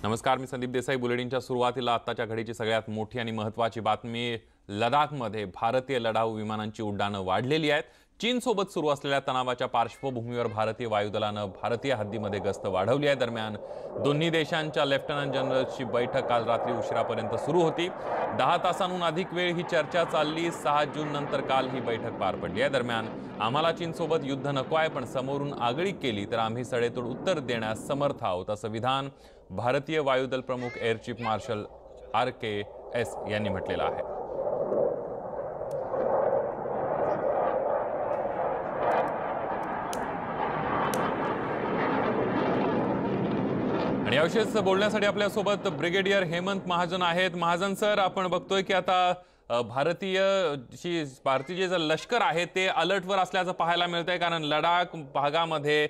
नमस्कार, मी संदीप देसाई. बुलेटिनच्या सुरुवातीला आत्ताच्या घडीची सगळ्यात मोठी आणि महत्त्वाची बातमी. लडाखमध्ये भारतीय लढाऊ विमानांची उड्डाणं वाढलेली आहेत. चीनसोबत सुरू असलेल्या तणावाच्या पार्श्वभूमीवर भारतीय वायुदलानं भारतीय हद्दीमध्ये गस्त वाढवली आहे. दरम्यान दोन्ही देशांच्या लेफ्टनंट जनरल्सची बैठक काल रात्री उशिरापर्यंत सुरू होती. 10 तासांहून अधिक वेळ ही चर्चा चालली. 6 जून नंतर काल ही बैठक पार पडली आहे. दरम्यान आम्हाला चीनसोबत युद्ध नको आहे, पण समोरून आगळीक केली तर आम्ही सडेतोड उत्तर देण्यास समर्थ आहोत, असं विधान भारतीय वायुदल प्रमुख एअर चीफ मार्शल RKS यांनी म्हटलेलं आहे. आणि याविषयीच बोलण्यासाठी आपल्यासोबत ब्रिगेडियर हेमंत महाजन आहेत. महाजन सर, आपण बघतोय की आता भारतीय जे लष्कर आहे ते अलर्टवर असल्याचं पाहायला मिळतंय, कारण लडाख भागामध्ये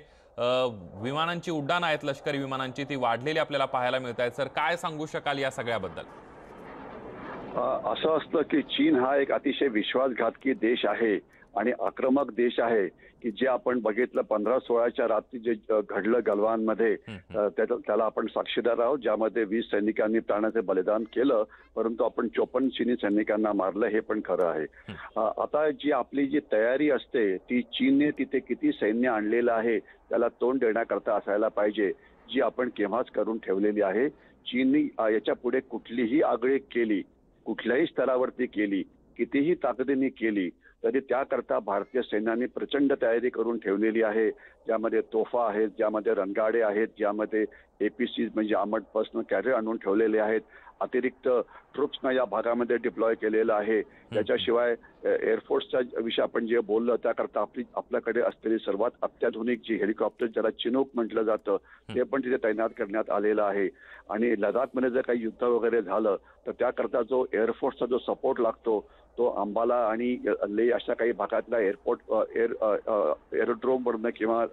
विमानांची उड्डाण आहेत, लष्करी विमानांची ती वाढलेली आपल्याला पाहायला मिळत आहेत. सर, काय सांगू शकाल या सगळ्याबद्दल? असं असतं की चीन हा एक अतिशय विश्वासघातकी देश आहे आणि आक्रमक देश आहे की जे आपण बघितलं 15-16च्या रात्री जे घडलं गलवानमध्ये, त्याला आपण साक्षीदार आहोत, ज्यामध्ये 20 सैनिकांनी प्राणाचे बलिदान केलं, परंतु आपण 54 चीनी सैनिकांना मारलं, हे पण खरं आहे. आता जी आपली जी तयारी असते ती चीनने तिथे किती सैन्य आणलेलं आहे त्याला तोंड देण्याकरता असायला पाहिजे, जी आपण केव्हाच करून ठेवलेली आहे. चीननी याच्या पुढे कुठलीही आगळीक केली, कुठल्याही स्तरावरती केली, कितीही ताकदीने केली, तरी त्याकरता भारतीय सैन्याने प्रचंड तयारी करून ठेवलेली आहे. ज्यामध्ये तोफा आहेत, ज्यामध्ये रणगाडे आहेत, ज्यामध्ये APC म्हणजे आर्मर्ड पर्सनल कॅरियर आणून ठेवलेले आहेत. अतिरिक्त ट्रुप्सना या भागामध्ये डिप्लॉय केलेलं आहे. त्याच्याशिवाय एअरफोर्सचा विषय आपण जे बोललो त्याकरता आपल्याकडे असलेली सर्वात अत्याधुनिक जी हेलिकॉप्टर, ज्याला चिनूक म्हटलं जातं, ते पण तिथे तैनात करण्यात आलेलं आहे. आणि लडाखमध्ये जर काही युद्ध वगैरे झालं तर त्याकरता जो एअरफोर्सचा जो सपोर्ट लागतो तो अंबाला आणि लेह अशा काही भागातल्या एरोड्रोमवरनं किंवा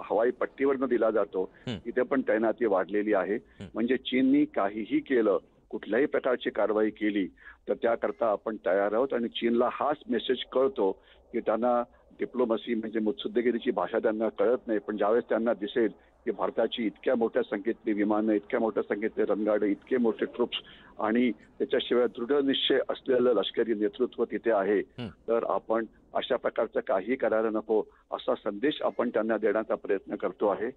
हवाई पट्टीवरनं दिला जातो. तिथे पण तैनाती वाढलेली आहे. म्हणजे चीननी काहीही केलं, कुठल्याही प्रकारची कारवाई केली तर त्याकरता आपण तयार आहोत. आणि चीनला हाच मेसेज कळतो की त्यांना डिप्लोमसी म्हणजे मुत्सुद्देगिरीची भाषा त्यांना कळत नाही, पण ज्यावेळेस त्यांना दिसेल की भारताची इतक्या मोठ्या संख्येतली विमानं, इतक्या मोठ्या संख्येतले रणगाडे, इतके मोठे ट्रुप्स आणि त्याच्याशिवाय दृढ निश्चय असलेलं लष्करी नेतृत्व तिथे आहे, तर आपण अशा प्रकारचं काही करायला नको असा संदेश आपण त्यांना देण्याचा प्रयत्न करतो आहे.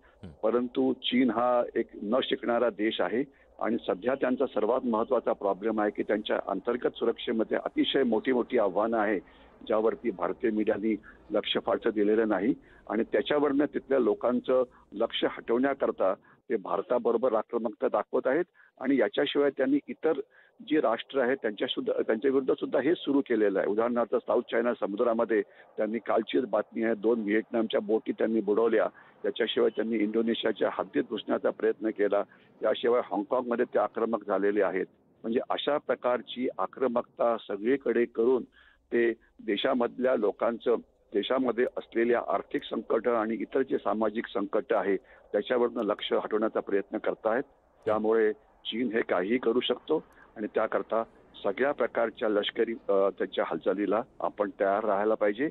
परंतु चीन हा एक न शिकणारा देश आहे आणि सध्या त्यांचा सर्वात महत्वाचा प्रॉब्लेम आहे की त्यांच्या अंतर्गत सुरक्षेमध्ये अतिशय मोठी मोठी आव्हानं आहे, ज्यावरती भारतीय मीडियानी लक्ष फारसं दिलेलं नाही. आणि त्याच्यावरनं तिथल्या लोकांचं लक्ष हटवण्याकरता ते भारताबरोबर आक्रमकता दाखवत आहेत. आणि याच्याशिवाय त्यांनी इतर जी राष्ट्र आहेत त्यांच्या विरुद्ध सुद्धा हेच सुरू केलेलं आहे. उदाहरणार्थ साऊथ चायना समुद्रामध्ये त्यांनी कालचीच बातमी आहे, 2 व्हिएतनामच्या बोटी त्यांनी बुडवल्या. त्याच्याशिवाय त्यांनी इंडोनेशियाच्या हद्दीत घुसण्याचा प्रयत्न केला. याशिवाय हाँगकाँगमध्ये ते आक्रमक झालेले आहेत. म्हणजे अशा प्रकारची आक्रमकता सगळीकडे करून ते देशामधल्या लोकांचं, देशामध्ये असलेल्या आर्थिक संकट आणि इतर जे सामाजिक संकट आहे त्याच्यावरनं लक्ष हटवण्याचा प्रयत्न करतायत. त्यामुळे चीन हे काहीही करू शकतो आणि त्याकरता सगळ्या प्रकारच्या लष्करी त्याच्या हालचालीला आपण तयार राहायला पाहिजे.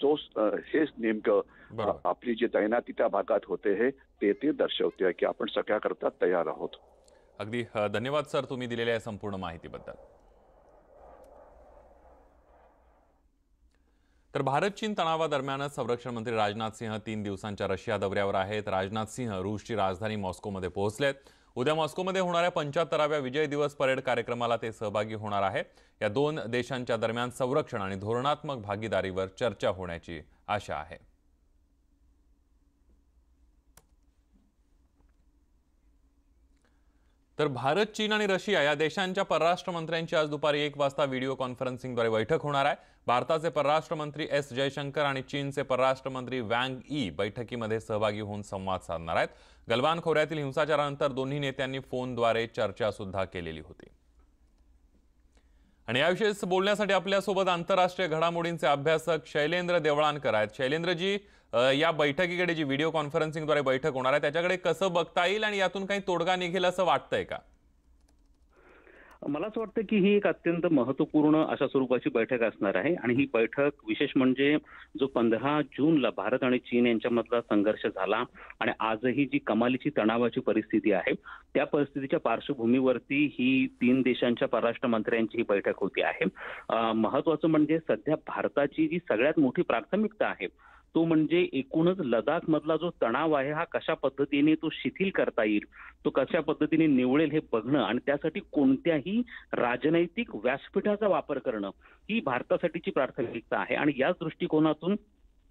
जो हेच नेमकं आपली जी तैनाती त्या भागात होते हे ते दर्शवते की आपण सगळ्याकरता तयार आहोत. अगदी धन्यवाद सर, तुम्ही दिलेल्या संपूर्ण माहितीबद्दल. तर भारत चीन तणावादरम्यानच संरक्षण मंत्री राजनाथ सिंह 3 दिवसांच्या रशिया दौऱ्यावर आहेत. राजनाथ सिंह रूसची राजधानी मॉस्कोमध्ये पोहोचलेत. उद्या मॉस्कोमध्ये होणाऱ्या 75व्या विजय दिवस परेड कार्यक्रमाला ते सहभागी होणार आहे. या 2 देशांच्या दरम्यान संरक्षण आणि धोरणात्मक भागीदारीवर चर्चा होण्याची आशा आहे. तर भारत, चीन आणि रशिया या देशांच्या परराष्ट्र मंत्र्यांची आज दुपारी 1 वाजता व्हिडिओ कॉन्फरन्सिंगद्वारे बैठक होणार आहे. भारताचे परराष्ट्र मंत्री S जयशंकर आणि चीनचे परराष्ट्र मंत्री वँग यी बैठकीमध्ये सहभागी होऊन संवाद साधणार आहेत. गलवान खोऱ्यातील हिंसाचारानंतर दोन्ही नेत्यांनी फोनद्वारे चर्चा सुद्धा केलेली होती. आणि याविषयी बोलण्यासाठी आपल्यासोबत आंतरराष्ट्रीय घडामोडींचे अभ्यासक शैलेंद्र देवळानकर आहेत. शैलेंद्रजी, या बैठकीकडे जी व्हिडिओ कॉन्फरन्सिंगद्वारे बैठक होणार आहे त्याच्याकडे कसं बघता येईल आणि यातून काही तोडगा निघेल असं वाटतंय का? मला असं वाटतं की ही एक अत्यंत महत्त्वपूर्ण अशा स्वरूपाची बैठक असणार आहे आणि ही बैठक विशेष म्हणजे जो 15 जूनला भारत आणि चीन यांच्यामधला संघर्ष झाला आणि आजही जी कमालीची तणावाची परिस्थिती आहे त्या परिस्थितीच्या पार्श्वभूमीवरती ही 3 देशांच्या परराष्ट्र मंत्र्यांची ही बैठक होती आहे. महत्त्वाचं म्हणजे सध्या भारताची जी सगळ्यात मोठी प्राथमिकता आहे तो म्हणजे एकूणच लडाख मधला जो तणाव आहे हा कशा पद्धतीने तो शिथिल करता येईल, तो कशा पद्धतीने निवळेल हे बघणं आणि त्यासाठी कोणत्याही राजनैतिक व्यासपीठाचा वापर करणं ही भारतासाठीची प्राथमिकता आहे. आणि याच दृष्टिकोनातून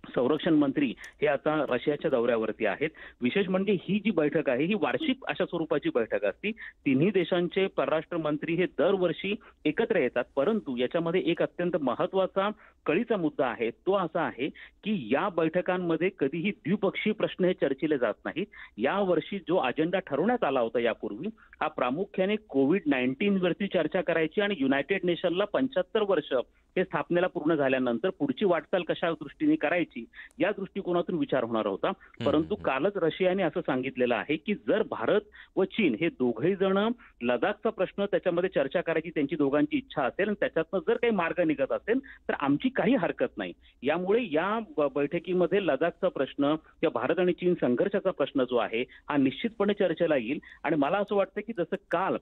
संरक्षण मंत्री हे आता रशियाच्या दौऱ्यावरती आहेत. विशेष म्हणजे ही जी बैठक आहे ही वार्षिक अशा स्वरूपाची बैठक असती. तिन्ही देशांचे परराष्ट्र मंत्री हे दरवर्षी एकत्र येतात, परंतु याच्यामध्ये एक अत्यंत महत्वाचा कळीचा मुद्दा आहे तो असा आहे की या बैठकांमध्ये कधीही द्विपक्षीय प्रश्न हे चर्चिले जात नाहीत. यावर्षी जो अजेंडा ठरवण्यात आला होता यापूर्वी हा प्रामुख्याने कोविड-19 वरती चर्चा करायची आणि युनायटेड नेशनला 75 वर्ष हे स्थापनेला पूर्ण झाल्यानंतर पुढची वाटचाल कशा दृष्टीने करायची या दृष्टिकोनातून विचार होणार होता. परंतु कालच रशियाने असं सांगितलेलं आहे की जर भारत व चीन हे दोघही जण लडाखचा प्रश्न त्याच्यामध्ये चर्चा करायची त्यांची दोघांची इच्छा असेल आणि त्याच्यातनं जर काही मार्ग निघत असेल तर आमची काही हरकत नाही. यामुळे या बैठकीमध्ये लडाखचा प्रश्न किंवा भारत आणि चीन संघर्षाचा प्रश्न जो आहे हा निश्चितपणे चर्चेला येईल. आणि मला असं वाटतं की जसं काल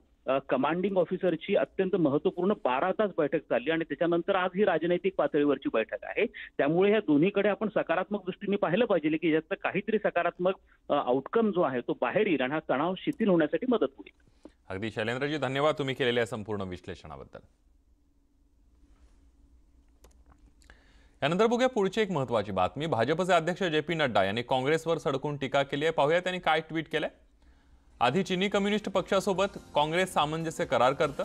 कमांडिंग ऑफिसरची अत्यंत महत्त्वपूर्ण 12 तास बैठक चालली आणि त्याच्यानंतर आज ही राजनैतिक पातळीवरची बैठक आहे. त्यामुळे ह्या दोन्हीकडे आपण सकारात्मक दृष्टीने पाहिलं पाहिजे की यात काहीतरी सकारात्मक आउटकम जो आहे तो बाहेर येईल आणि हा तणाव शिथिल होण्यासाठी मदत होईल. अगदी शैलेंद्रजी, धन्यवाद तुम्ही केलेल्या संपूर्ण विश्लेषणाबद्दल. यानंतर बघूया पुढची एक महत्त्वाची बातमी. भाजपचे अध्यक्ष जे.पी. नड्डा यांनी काँग्रेसवर सडकून टीका केली आहे. पाहूया त्यांनी काय ट्विट केलंय. आधी चीनी कम्युनिस्ट पक्षासोबत काँग्रेस सामंजस्य करार करतं,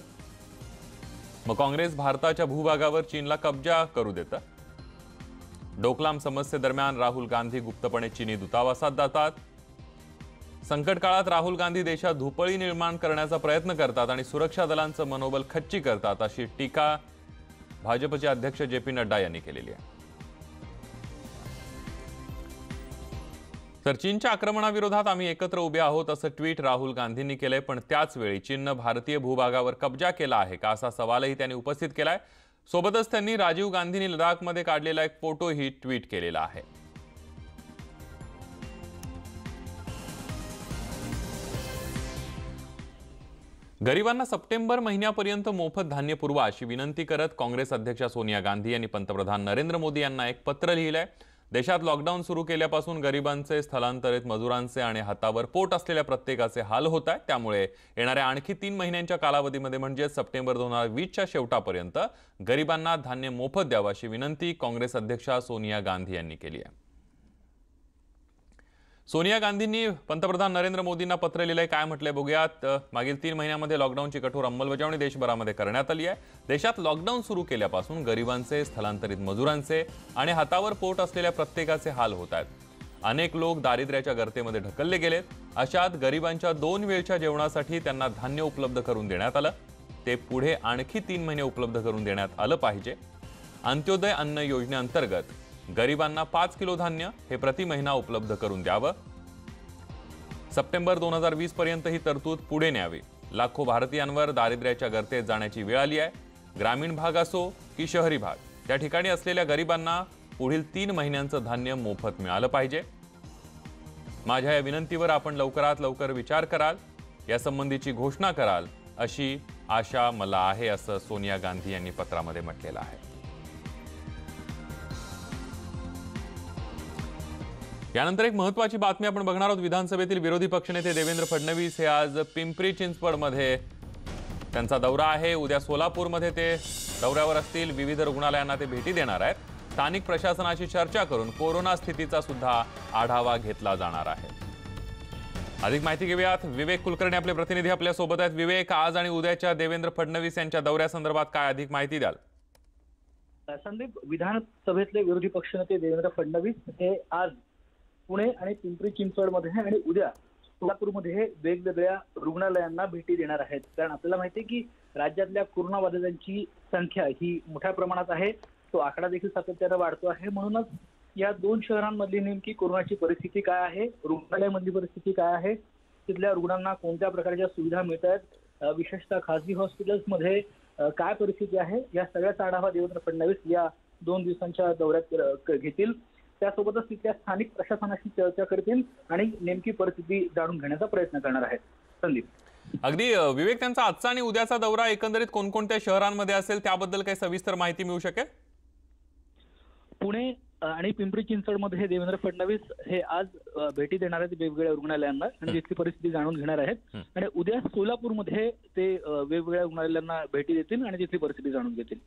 मग काँग्रेस भारताच्या भूभागावर चीनला कब्जा करू देतं. डोकलाम समस्येदरम्यान राहुल गांधी गुप्तपणे चीनी दूतावासात जातात. संकट काळात राहुल गांधी देशात धुपळी निर्माण करण्याचा प्रयत्न करतात आणि सुरक्षा दलांचं मनोबल खच्ची करतात, अशी टीका भाजपचे अध्यक्ष जे.पी. नड्डा यांनी केलेली आहे. तर चीनच्या आक्रमणाविरोधात आम्ही एकत्र उभे आहोत असं ट्विट राहुल गांधींनी केलंय. पण त्याच वेळी चीननं भारतीय भूभागावर कब्जा केला आहे का असा सवालही त्यांनी उपस्थित केलाय. सोबतच त्यांनी राजीव गांधींनी लडाखमध्ये काढलेला एक फोटोही ट्विट केलेला आहे. गरिबांना सप्टेंबर महिन्यापर्यंत मोफत धान्य पुरवा अशी विनंती करत काँग्रेस अध्यक्षा सोनिया गांधी यांनी पंतप्रधान नरेंद्र मोदी यांना एक पत्र लिहिलंय. देशात लॉकडाऊन सुरू केल्यापासून गरिबांचे, स्थलांतरित मजुरांचे आणि हातावर पोट असलेल्या प्रत्येकाचे हाल होत आहेत. त्यामुळे येणाऱ्या आणखी 3 महिन्यांच्या कालावधीमध्ये म्हणजे सप्टेंबर 2020च्या शेवटापर्यंत गरिबांना धान्य मोफत द्यावं अशी विनंती काँग्रेस अध्यक्षा सोनिया गांधी यांनी केली आहे. सोनिया गांधींनी पंतप्रधान नरेंद्र मोदींना पत्र लिहिलंय. काय म्हटलंय बघूयात. मागील 3 महिन्यांमध्ये लॉकडाऊनची कठोर अंमलबजावणी देशभरामध्ये करण्यात आली आहे. देशात लॉकडाऊन सुरू केल्यापासून गरिबांचे, स्थलांतरित मजुरांचे आणि हातावर पोट असलेल्या प्रत्येकाचे हाल होत आहेत. अनेक लोक दारिद्र्याच्या गर्तेमध्ये ढकलले गेलेत. अशात गरिबांच्या 2 वेळच्या जेवणासाठी त्यांना धान्य उपलब्ध करून देण्यात आलं. ते पुढे आणखी 3 महिने उपलब्ध करून देण्यात आलं पाहिजे. अंत्योदय अन्न योजनेअंतर्गत गरिबांना 5 किलो धान्य हे प्रति महिना उपलब्ध करून द्यावं. सप्टेंबर 2020 पर्यंत ही तरतूद पुढे न्यावी. लाखो भारतीयांवर दारिद्र्याच्या गर्तेत जाण्याची वेळ आली आहे. ग्रामीण भाग असो की शहरी भाग, त्या ठिकाणी असलेल्या गरिबांना पुढील 3 महिन्यांचं धान्य मोफत मिळालं पाहिजे. माझ्या या विनंतीवर आपण लवकरात लवकर विचार कराल, यासंबंधीची घोषणा कराल अशी आशा मला आहे, असं सोनिया गांधी यांनी पत्रामध्ये म्हटलेलं आहे. यानंतर एक महत्त्वाची बातमी आपण बघणार आहोत. विधानसभेतील विरोधी पक्षनेते देवेंद्र फडणवीस हे आज पिंपरी चिंचवडमध्ये त्यांचा दौरा आहे. उद्या सोलापूरमध्ये ते दौऱ्यावर असतील. विविध रुग्णालयांना ते भेटी देणार आहेत. स्थानिक प्रशासनाशी चर्चा करून कोरोना स्थितीचा सुद्धा आढावा घेतला जाणार आहे. अधिक माहिती घेऊयात. विवेक कुलकर्णी आपले प्रतिनिधी आपल्या सोबत आहेत. विवेक, आज आणि उद्याच्या देवेंद्र फडणवीस यांच्या दौऱ्यासंदर्भात काय अधिक माहिती द्याल? संदीप, विधानसभेतले विरोधी पक्षनेते देवेंद्र फडणवीस हे आज पुणे आणि पिंपरी चिंचवडमध्ये आणि उद्या सोलापूरमध्ये वेगवेगळ्या रुग्णालयांना भेटी देणार आहेत. कारण आपल्याला माहिती आहे की राज्यातल्या कोरोनाबाधितांची संख्या ही मोठ्या प्रमाणात आहे. तो आकडा देखील सातत्याने वाढतो आहे. म्हणूनच या 2 शहरांमधली नेमकी कोरोनाची परिस्थिती काय आहे, रुग्णालयामधली परिस्थिती काय आहे, तिथल्या रुग्णांना कोणत्या प्रकारच्या सुविधा मिळत आहेत, विशेषतः खासगी हॉस्पिटल्समध्ये काय परिस्थिती आहे या सगळ्याचा आढावा देवेंद्र फडणवीस या 2 दिवसांच्या दौऱ्यात घेतील. त्यासोबतच तिथल्या स्थानिक प्रशासनाशी चर्चा करतील आणि नेमकी परिस्थिती जाणून घेण्याचा प्रयत्न करणार आहेत. संदीप, अगदी विवेक, त्यांचा आजचा आणि उद्याचा दौरा एकंदरीत कोणकोणत्या शहरांमध्ये असेल त्याबद्दल काही सविस्तर माहिती मिळू शकेल? पुणे आणि पिंपरी चिंचवडमध्ये देवेंद्र फडणवीस हे आज भेटी देणार आहेत वेगवेगळ्या रुग्णालयांना आणि तिथली परिस्थिती जाणून घेणार आहेत. आणि उद्या सोलापूरमध्ये ते वेगवेगळ्या रुग्णालयांना भेटी देतील आणि तिथली परिस्थिती जाणून घेतील.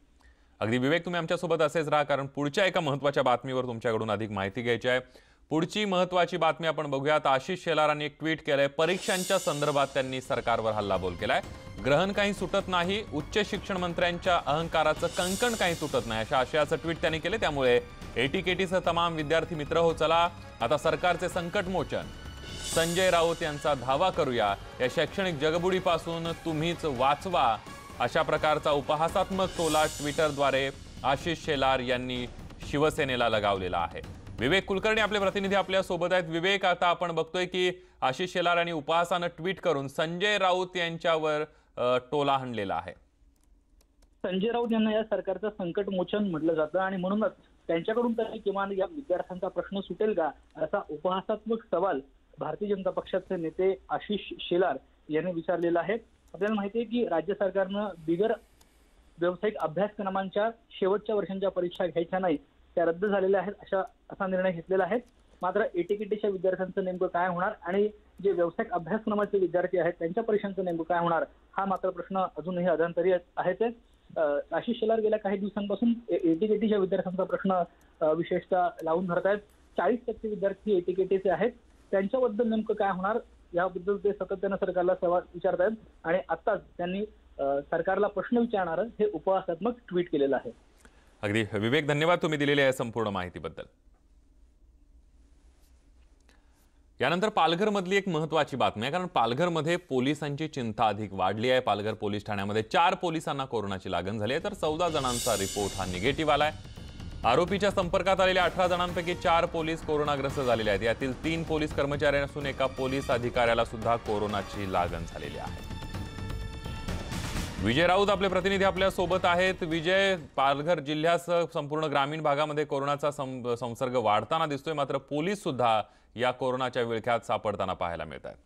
अगदी विवेक, तुम्ही आमच्यासोबत असेच राहा, कारण पुढच्या एका महत्त्वाच्या बातमीवर तुमच्याकडून अधिक माहिती घ्यायची आहे. पुढची महत्त्वाची बातमी आपण बघूयात. आशिष शेलारांनी एक ट्विट केलंय. परीक्षांच्या संदर्भात त्यांनी सरकारवर हल्लाबोल केलाय. ग्रहण काही सुटत नाही, उच्च शिक्षण मंत्र्यांच्या अहंकाराचं कंकण काही तुटत नाही, अशा आशयाचं ट्विट त्यांनी केले. त्यामुळे एटीकेटीसह तमाम विद्यार्थी मित्र हो चला, आता सरकारचे संकटमोचन संजय राऊत यांचा धावा करूया, या शैक्षणिक जगबुडीपासून तुम्हीच वाचवा, अशा प्रकारचा उपहासात्मक टोला ट्विटरद्वारे आशिष शेलार यांनी शिवसेनेला लगावलेला आहे. विवेक कुलकर्णी आपले प्रतिनिधी आपल्या सोबत आहेत. विवेक, आता आपण बघतोय की आशिष शेलार यांनी उपहासानं ट्विट करून संजय राऊत यांच्यावर टोला हाणलेला आहे. संजय राऊत यांना या सरकारचं संकटमोचन म्हटलं जातं आणि म्हणूनच त्यांच्याकडून तरी किमान या विद्यार्थ्यांचा प्रश्न सुटेल का, असा उपहासात्मक सवाल भारतीय जनता पक्षाचे नेते आशिष शेलार यांनी विचारलेला आहे. आपल्याला माहिती आहे की राज्य सरकारनं बिगर व्यावसायिक अभ्यासक्रमांच्या शेवटच्या वर्षांच्या परीक्षा घ्यायच्या नाही, त्या रद्द झालेल्या आहेत, असा निर्णय घेतलेला आहे. मात्र एटीकेटीच्या विद्यार्थ्यांचं नेमकं काय होणार आणि जे व्यावसायिक अभ्यासक्रमाचे विद्यार्थी आहेत त्यांच्या परीक्षांचं नेमकं काय होणार, हा मात्र प्रश्न अजूनही अधांतरी आहेच. आशिष शेलार गेल्या काही दिवसांपासून एटीकेटीच्या विद्यार्थ्यांचा प्रश्न विशेषतः लावून धरत आहेत. 40% विद्यार्थी एटीकेटीचे आहेत, त्यांच्याबद्दल नेमकं काय होणार याबद्दल ते सातत्यानं सरकारला सवाल विचारत आहेत. आणि आत्ताच त्यांनी सरकारला प्रश्न विचारणारं हे उपहासात्मक ट्विट केलेलं आहे. अगदी विवेक, धन्यवाद तुम्ही दिलेल्या या संपूर्ण माहितीबद्दल. यानंतर पालघरमधली एक महत्त्वाची बातमी आहे, कारण पालघरमध्ये पोलिसांची चिंता अधिक वाढली आहे. पालघर पोलीस ठाण्यामध्ये 4 पोलिसांना कोरोनाची लागण झाली आहे, तर 14 जणांचा रिपोर्ट हा निगेटिव्ह आलाय. आरोपीच्या संपर्कात आलेल्या 18 जणांपैकी 4 पोलीस कोरोनाग्रस्त झालेले आहेत. यातील 3 पोलीस कर्मचारी असून एका पोलीस अधिकाऱ्याला सुद्धा कोरोनाची लागण झालेली आहे. विजय राऊत आपले प्रतिनिधी आपल्या सोबत आहेत. विजय, पालघर जिल्ह्यासह संपूर्ण ग्रामीण भागामध्ये कोरोनाचा संसर्ग वाढताना दिसतोय, मात्र पोलीस सुद्धा या कोरोनाच्या विळख्यात सापडताना पाहायला मिळत आहेत.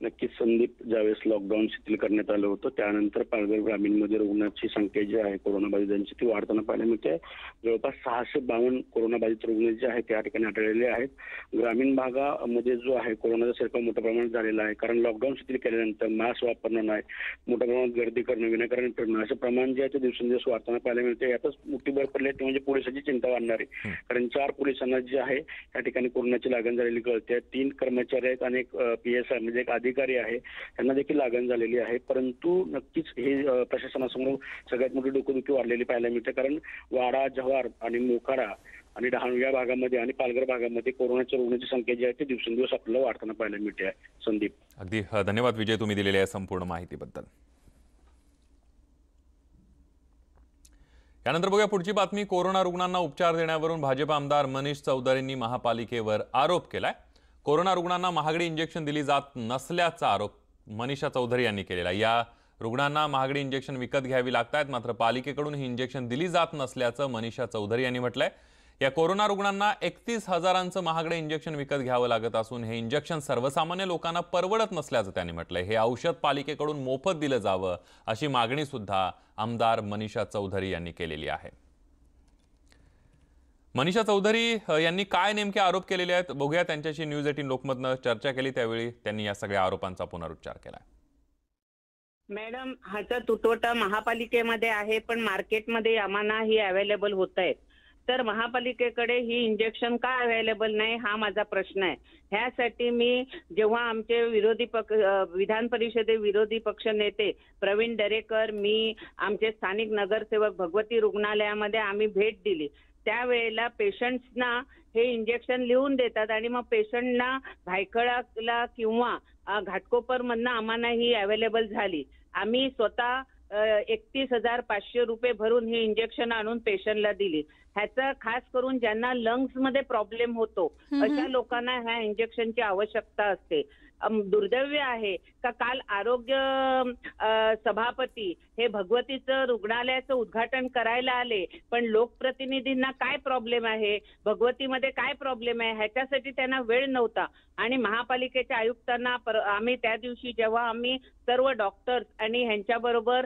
नक्कीच संदीप, ज्यावेळेस लॉकडाऊन शिथिल करण्यात आलं होतं त्यानंतर पालघर ग्रामीणमध्ये रुग्णाची संख्या जी आहे कोरोनाबाधितांची ती वाढताना पाहायला मिळते. जवळपास 652 कोरोनाबाधित रुग्ण जे आहेत त्या ठिकाणी आढळलेले आहेत. ग्रामीण भागामध्ये जो आहे कोरोनाचा शिरकाव मोठ्या प्रमाणात झालेला आहे, कारण लॉकडाऊन शिथिल केल्यानंतर मास्क वापरणं नाही, मोठ्या प्रमाणात गर्दी करणं, विनाकारण फिरणं, असं प्रमाण जे आहे ते दिवसेंदिवस वाढताना पाहायला मिळते. यातच मोठी भर पडली ते म्हणजे पोलिसांची चिंता वाढणार आहे, कारण 4 पोलिसांना जे आहे त्या ठिकाणी कोरोनाची लागण झालेली कळते. 3 कर्मचारी आहेत आणि एक PSI म्हणजे एक अधिकारी आहे, त्यांना देखील लागण झालेली आहे. परंतु नक्कीच हे प्रशासनासमोर सगळ्यात मोठी डोकेदुखी वाढलेली पाहायला मिळते, कारण वाडा, जव्हार आणि मोखाडा आणि डहाणू या भागामध्ये आणि पालघर भागामध्ये कोरोनाच्या रुग्णांची संख्या जी आहे ती दिवसेंदिवस आपल्याला वाढताना पाहायला मिळते आहे. संदीप, अगदी धन्यवाद विजय, तुम्ही दिलेल्या या संपूर्ण माहितीबद्दल. यानंतर बघूया पुढची बातमी. कोरोना रुग्णांना उपचार देण्यावरून भाजप आमदार मनीष चौधरींनी महापालिकेवर आरोप केलाय. कोरोना रुग्णांना महागडी इंजेक्शन दिली जात नसल्याचा आरोप मनीषा चौधरी यांनी केलेला. या रुग्णांना महागडी इंजेक्शन विकत घ्यावी लागतात, मात्र पालिकेकडून ही इंजेक्शन दिली जात नसल्याचं मनीषा चौधरी यांनी म्हटलंय. या कोरोना रुग्णांना 31,000चं महागडे इंजेक्शन विकत घ्यावं लागत असून हे इंजेक्शन सर्वसामान्य लोकांना परवडत नसल्याचं त्यांनी म्हटलंय. हे औषध पालिकेकडून मोफत दिलं जावं अशी मागणी सुद्धा आमदार मनीषा चौधरी यांनी केलेली आहे. मनीषा चौधरी यांनी काय नेमके आरोप केलेले आहेत बघूया. त्यांच्याशी न्यूज 18 लोकमतनं चर्चा केली, त्यावेळी त्यांनी या सगळ्या आरोपांचा पुनरुच्चार केला. मॅडम, ह्याचा तुटवडा महापालिकेमध्ये आहे, पण मार्केटमध्ये आम्हाला ही अवेलेबल होत आहेत. तर महापालिकेकडे ही इंजेक्शन का अवेलेबल नाही हा माझा प्रश्न आहे. ह्यासाठी मी जेव्हा आमचे विधान परिषदे विरोधी पक्ष नेते प्रवीण दरेकर, मी आमचे स्थानिक नगरसेवक भगवती रुग्णालयामध्ये आम्ही भेट दिली, त्यावेळेला पेशंट्सना हे इंजेक्शन लिहून देतात आणि मग पेशंटना भायखळाला किंवा घाटकोपरमधनं आम्हाला ही अवेलेबल झाली. आम्ही स्वतः 31,500 रुपये भरून ही इंजेक्शन आणून पेशंटला दिली. ह्याचा खास करून ज्यांना लंग्स मध्ये प्रॉब्लेम होतो अशा लोकांना ह्या इंजेक्शनची आवश्यकता असते. दुर्दैव्य आहे का काल आरोग्य सभापती हे भगवतीचं रुग्णालयाचं उद्घाटन करायला आले, पण लोकप्रतिनिधींना काय प्रॉब्लेम आहे, भगवतीमध्ये काय प्रॉब्लेम आहे ह्याच्यासाठी त्यांना वेळ नव्हता. आणि महापालिकेच्या आयुक्तांना आम्ही त्या दिवशी जेव्हा आम्ही सर्व डॉक्टर्स आणि ह्यांच्याबरोबर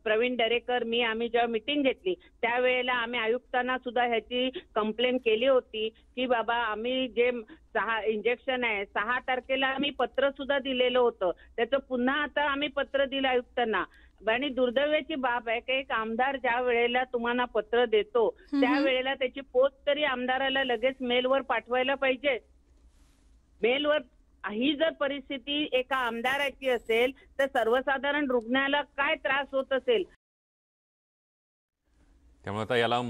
प्रवीण दरेकर आम्ही जेव्हा मीटिंग घेतली त्यावेळेला आम्ही आयुक्तांना सुद्धा ह्याची कंप्लेंट केली होती की बाबा आम्ही जे 6 इंजेक्शन आहे 6 तारखेला आम्ही पत्र सुद्धा दिलेलं होतं, त्याचं पुन्हा आता आम्ही पत्र दिलं आयुक्तांना. आणि दुर्दैवाची बाब आहे की एक आमदार ज्या वेळेला तुम्हाला पत्र देतो त्यावेळेला त्याची पोस्ट तरी आमदाराला लगेच मेलवर पाठवायला पाहिजे. मेलवर ही जर परिस्थिती एका आमदाराची असेल तर सर्वसाधारण रुग्णाला काय त्रास होत असेल. त्यामुळे आता याला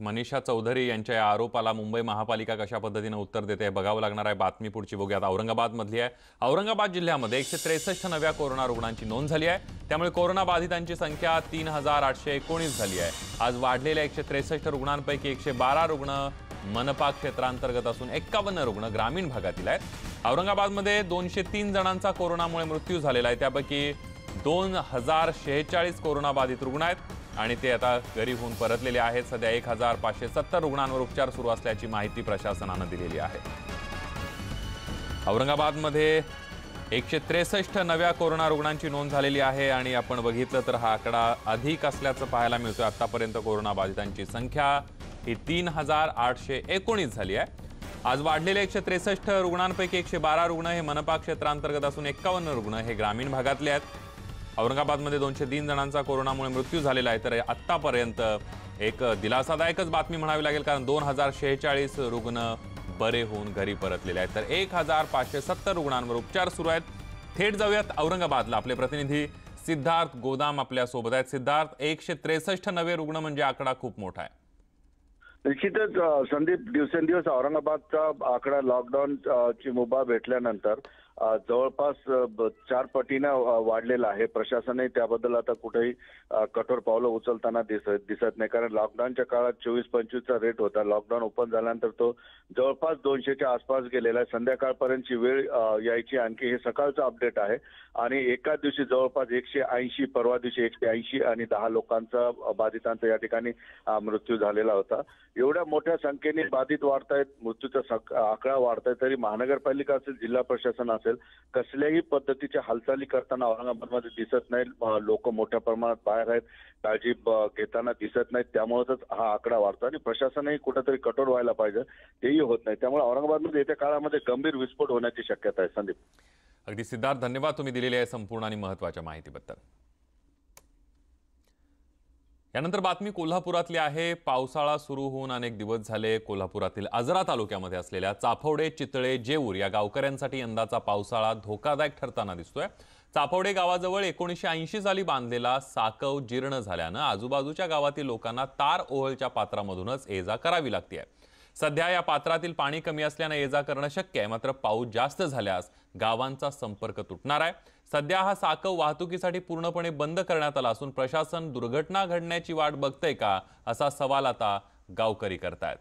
मनीषा चौधरी यांच्या या आरोपाला मुंबई महापालिका कशा पद्धतीने उत्तर देते हे बघावं लागणार आहे. बातमी पुढची बघूयात. औरंगाबादमधली आहे. औरंगाबाद जिल्ह्यामध्ये 163 नव्या कोरोना रुग्णांची नोंद झाली आहे. त्यामुळे कोरोना बाधितांची संख्या 3819 झाली आहे. आज वाढलेल्या 163 रुग्णांपैकी 112 रुग्ण मनपा क्षेत्रांतर्गत असून 51 रुग्ण ग्रामीण भागातील आहेत. औरंगाबादमध्ये 203 जणांचा कोरोनामुळे मृत्यू झालेला आहे. त्यापैकी 2046 कोरोना बाधित रुग्ण आहेत आणि ते आता घरी होऊन परतलेले आहेत. सध्या 1570 रुग्णांवर उपचार सुरू असल्याची माहिती प्रशासनानं दिलेली आहे. औरंगाबादमध्ये 163 नव्या कोरोना रुग्णांची नोंद झालेली आहे आणि आपण बघितलं तर हा आकडा अधिक असल्याचं पाहायला मिळतोय. आतापर्यंत कोरोना बाधितांची संख्या ही 3819 झाली आहे. आज वाढलेले 163 रुग्णांपैकी 112 रुग्ण हे मनपा क्षेत्रांतर्गत असून 51 रुग्ण हे ग्रामीण भागातले आहेत. औरंगाबादमध्ये 203 जणांचा कोरोनामुळे मृत्यू झालेला आहे. तर आत्तापर्यंत एक दिलासादायकच बातमी म्हणावी लागेल, कारण 2046 रुग्ण बरे होऊन घरी परतलेले आहेत. तर 1570 रुग्णांवर उपचार सुरू आहेत. थेट जाऊयात औरंगाबादला. आपले प्रतिनिधी सिद्धार्थ गोदाम आपल्या सोबत आहेत. सिद्धार्थ, 163 नवे रुग्ण म्हणजे आकडा खूप मोठा आहे. निश्चितच संदीप, दिवसेंदिवस औरंगाबादचा आकडा लॉकडाऊन ची मुभा भेटल्यानंतर जवळपास 4 पटीनं वाढलेला आहे. प्रशासनही त्याबद्दल आता कुठेही कठोर पावलं उचलताना दिसत नाही, कारण लॉकडाऊनच्या काळात 24-25चा रेट होता. लॉकडाऊन ओपन झाल्यानंतर तो जवळपास 200च्या आसपास गेलेला आहे. संध्याकाळपर्यंतची वेळ यायची आणखी हे सकाळचं अपडेट आहे. आणि एकाच दिवशी जवळपास 180, परवा दिवशी 180 आणि 10 लोकांचा बाधितांचा या ठिकाणी मृत्यू झालेला होता. एवढ्या मोठ्या संख्येने बाधित वाढतायत, मृत्यूचा आकडा वाढताय, तरी महानगरपालिका असेल, जिल्हा प्रशासन असेल, कसल्याही पद्धतीच्या हालचाली करताना औरंगाबादमध्ये दिसत नाही. लोक मोठ्या प्रमाणात बाहेर आहेत, काळजी घेताना दिसत नाहीत. त्यामुळेच हा आकडा वाढतो आणि प्रशासनही कुठेतरी कठोर व्हायला पाहिजे, तेही होत नाही. त्यामुळे औरंगाबादमध्ये येत्या काळामध्ये गंभीर विस्फोट होण्याची शक्यता आहे. संदीप. अगदी सिद्धार्थ, धन्यवाद तुम्ही दिलेली आहे संपूर्ण आणि महत्त्वाच्या माहितीबद्दल. यानंतर बातमी कोल्हापुरातली आहे. पावसाळा सुरू होऊन अनेक दिवस झाले. कोल्हापुरातील आजरा तालुक्यामध्ये असलेल्या चाफवडे, चितळे, जेऊर या गावकऱ्यांसाठी यंदाचा पावसाळा धोकादायक ठरताना दिसतोय. चाफवडे गावाजवळ 1980 साली बांधलेला साकव जीर्ण झाल्यानं आजूबाजूच्या गावातील लोकांना तार ओहळच्या पात्रामधूनच ये जा करावी लागते. सध्या या पात्रातील पाणी कमी असल्याने ये जा करणं शक्य आहे, मात्र पाऊस जास्त झाल्यास गावांचा संपर्क तुटणार आहे. सध्या हा साकव वाहतुकीसाठी पूर्णपणे बंद करण्यात आला असून प्रशासन दुर्घटना घडण्याची वाट बघतंय का, असा सवाल आता गावकरी करतायत.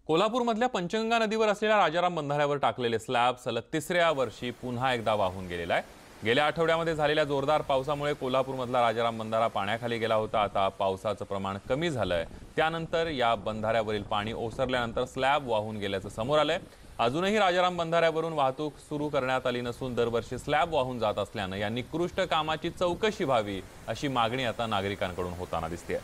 कोल्हापूरमधल्या पंचगंगा नदीवर असलेल्या राजाराम बंधाऱ्यावर टाकलेले स्लॅब सलग 3ऱ्या वर्षी पुन्हा एकदा वाहून गेलेला आहे. गेल्या आठवड्यामध्ये झालेल्या जोरदार पावसामुळे कोल्हापूरमधला राजाराम बंधारा पाण्याखाली गेला होता. आता पावसाचं प्रमाण कमी झालंय, त्यानंतर या बंधाऱ्यावरील पाणी ओसरल्यानंतर स्लॅब वाहून गेल्याचं समोर आलंय. अजूनही राजाराम बंधाऱ्यावरून वाहतूक सुरू करण्यात आली नसून दरवर्षी स्लॅब वाहून जात असल्यानं या निकृष्ट कामाची चौकशी व्हावी अशी मागणी आता नागरिकांकडून होताना दिसते.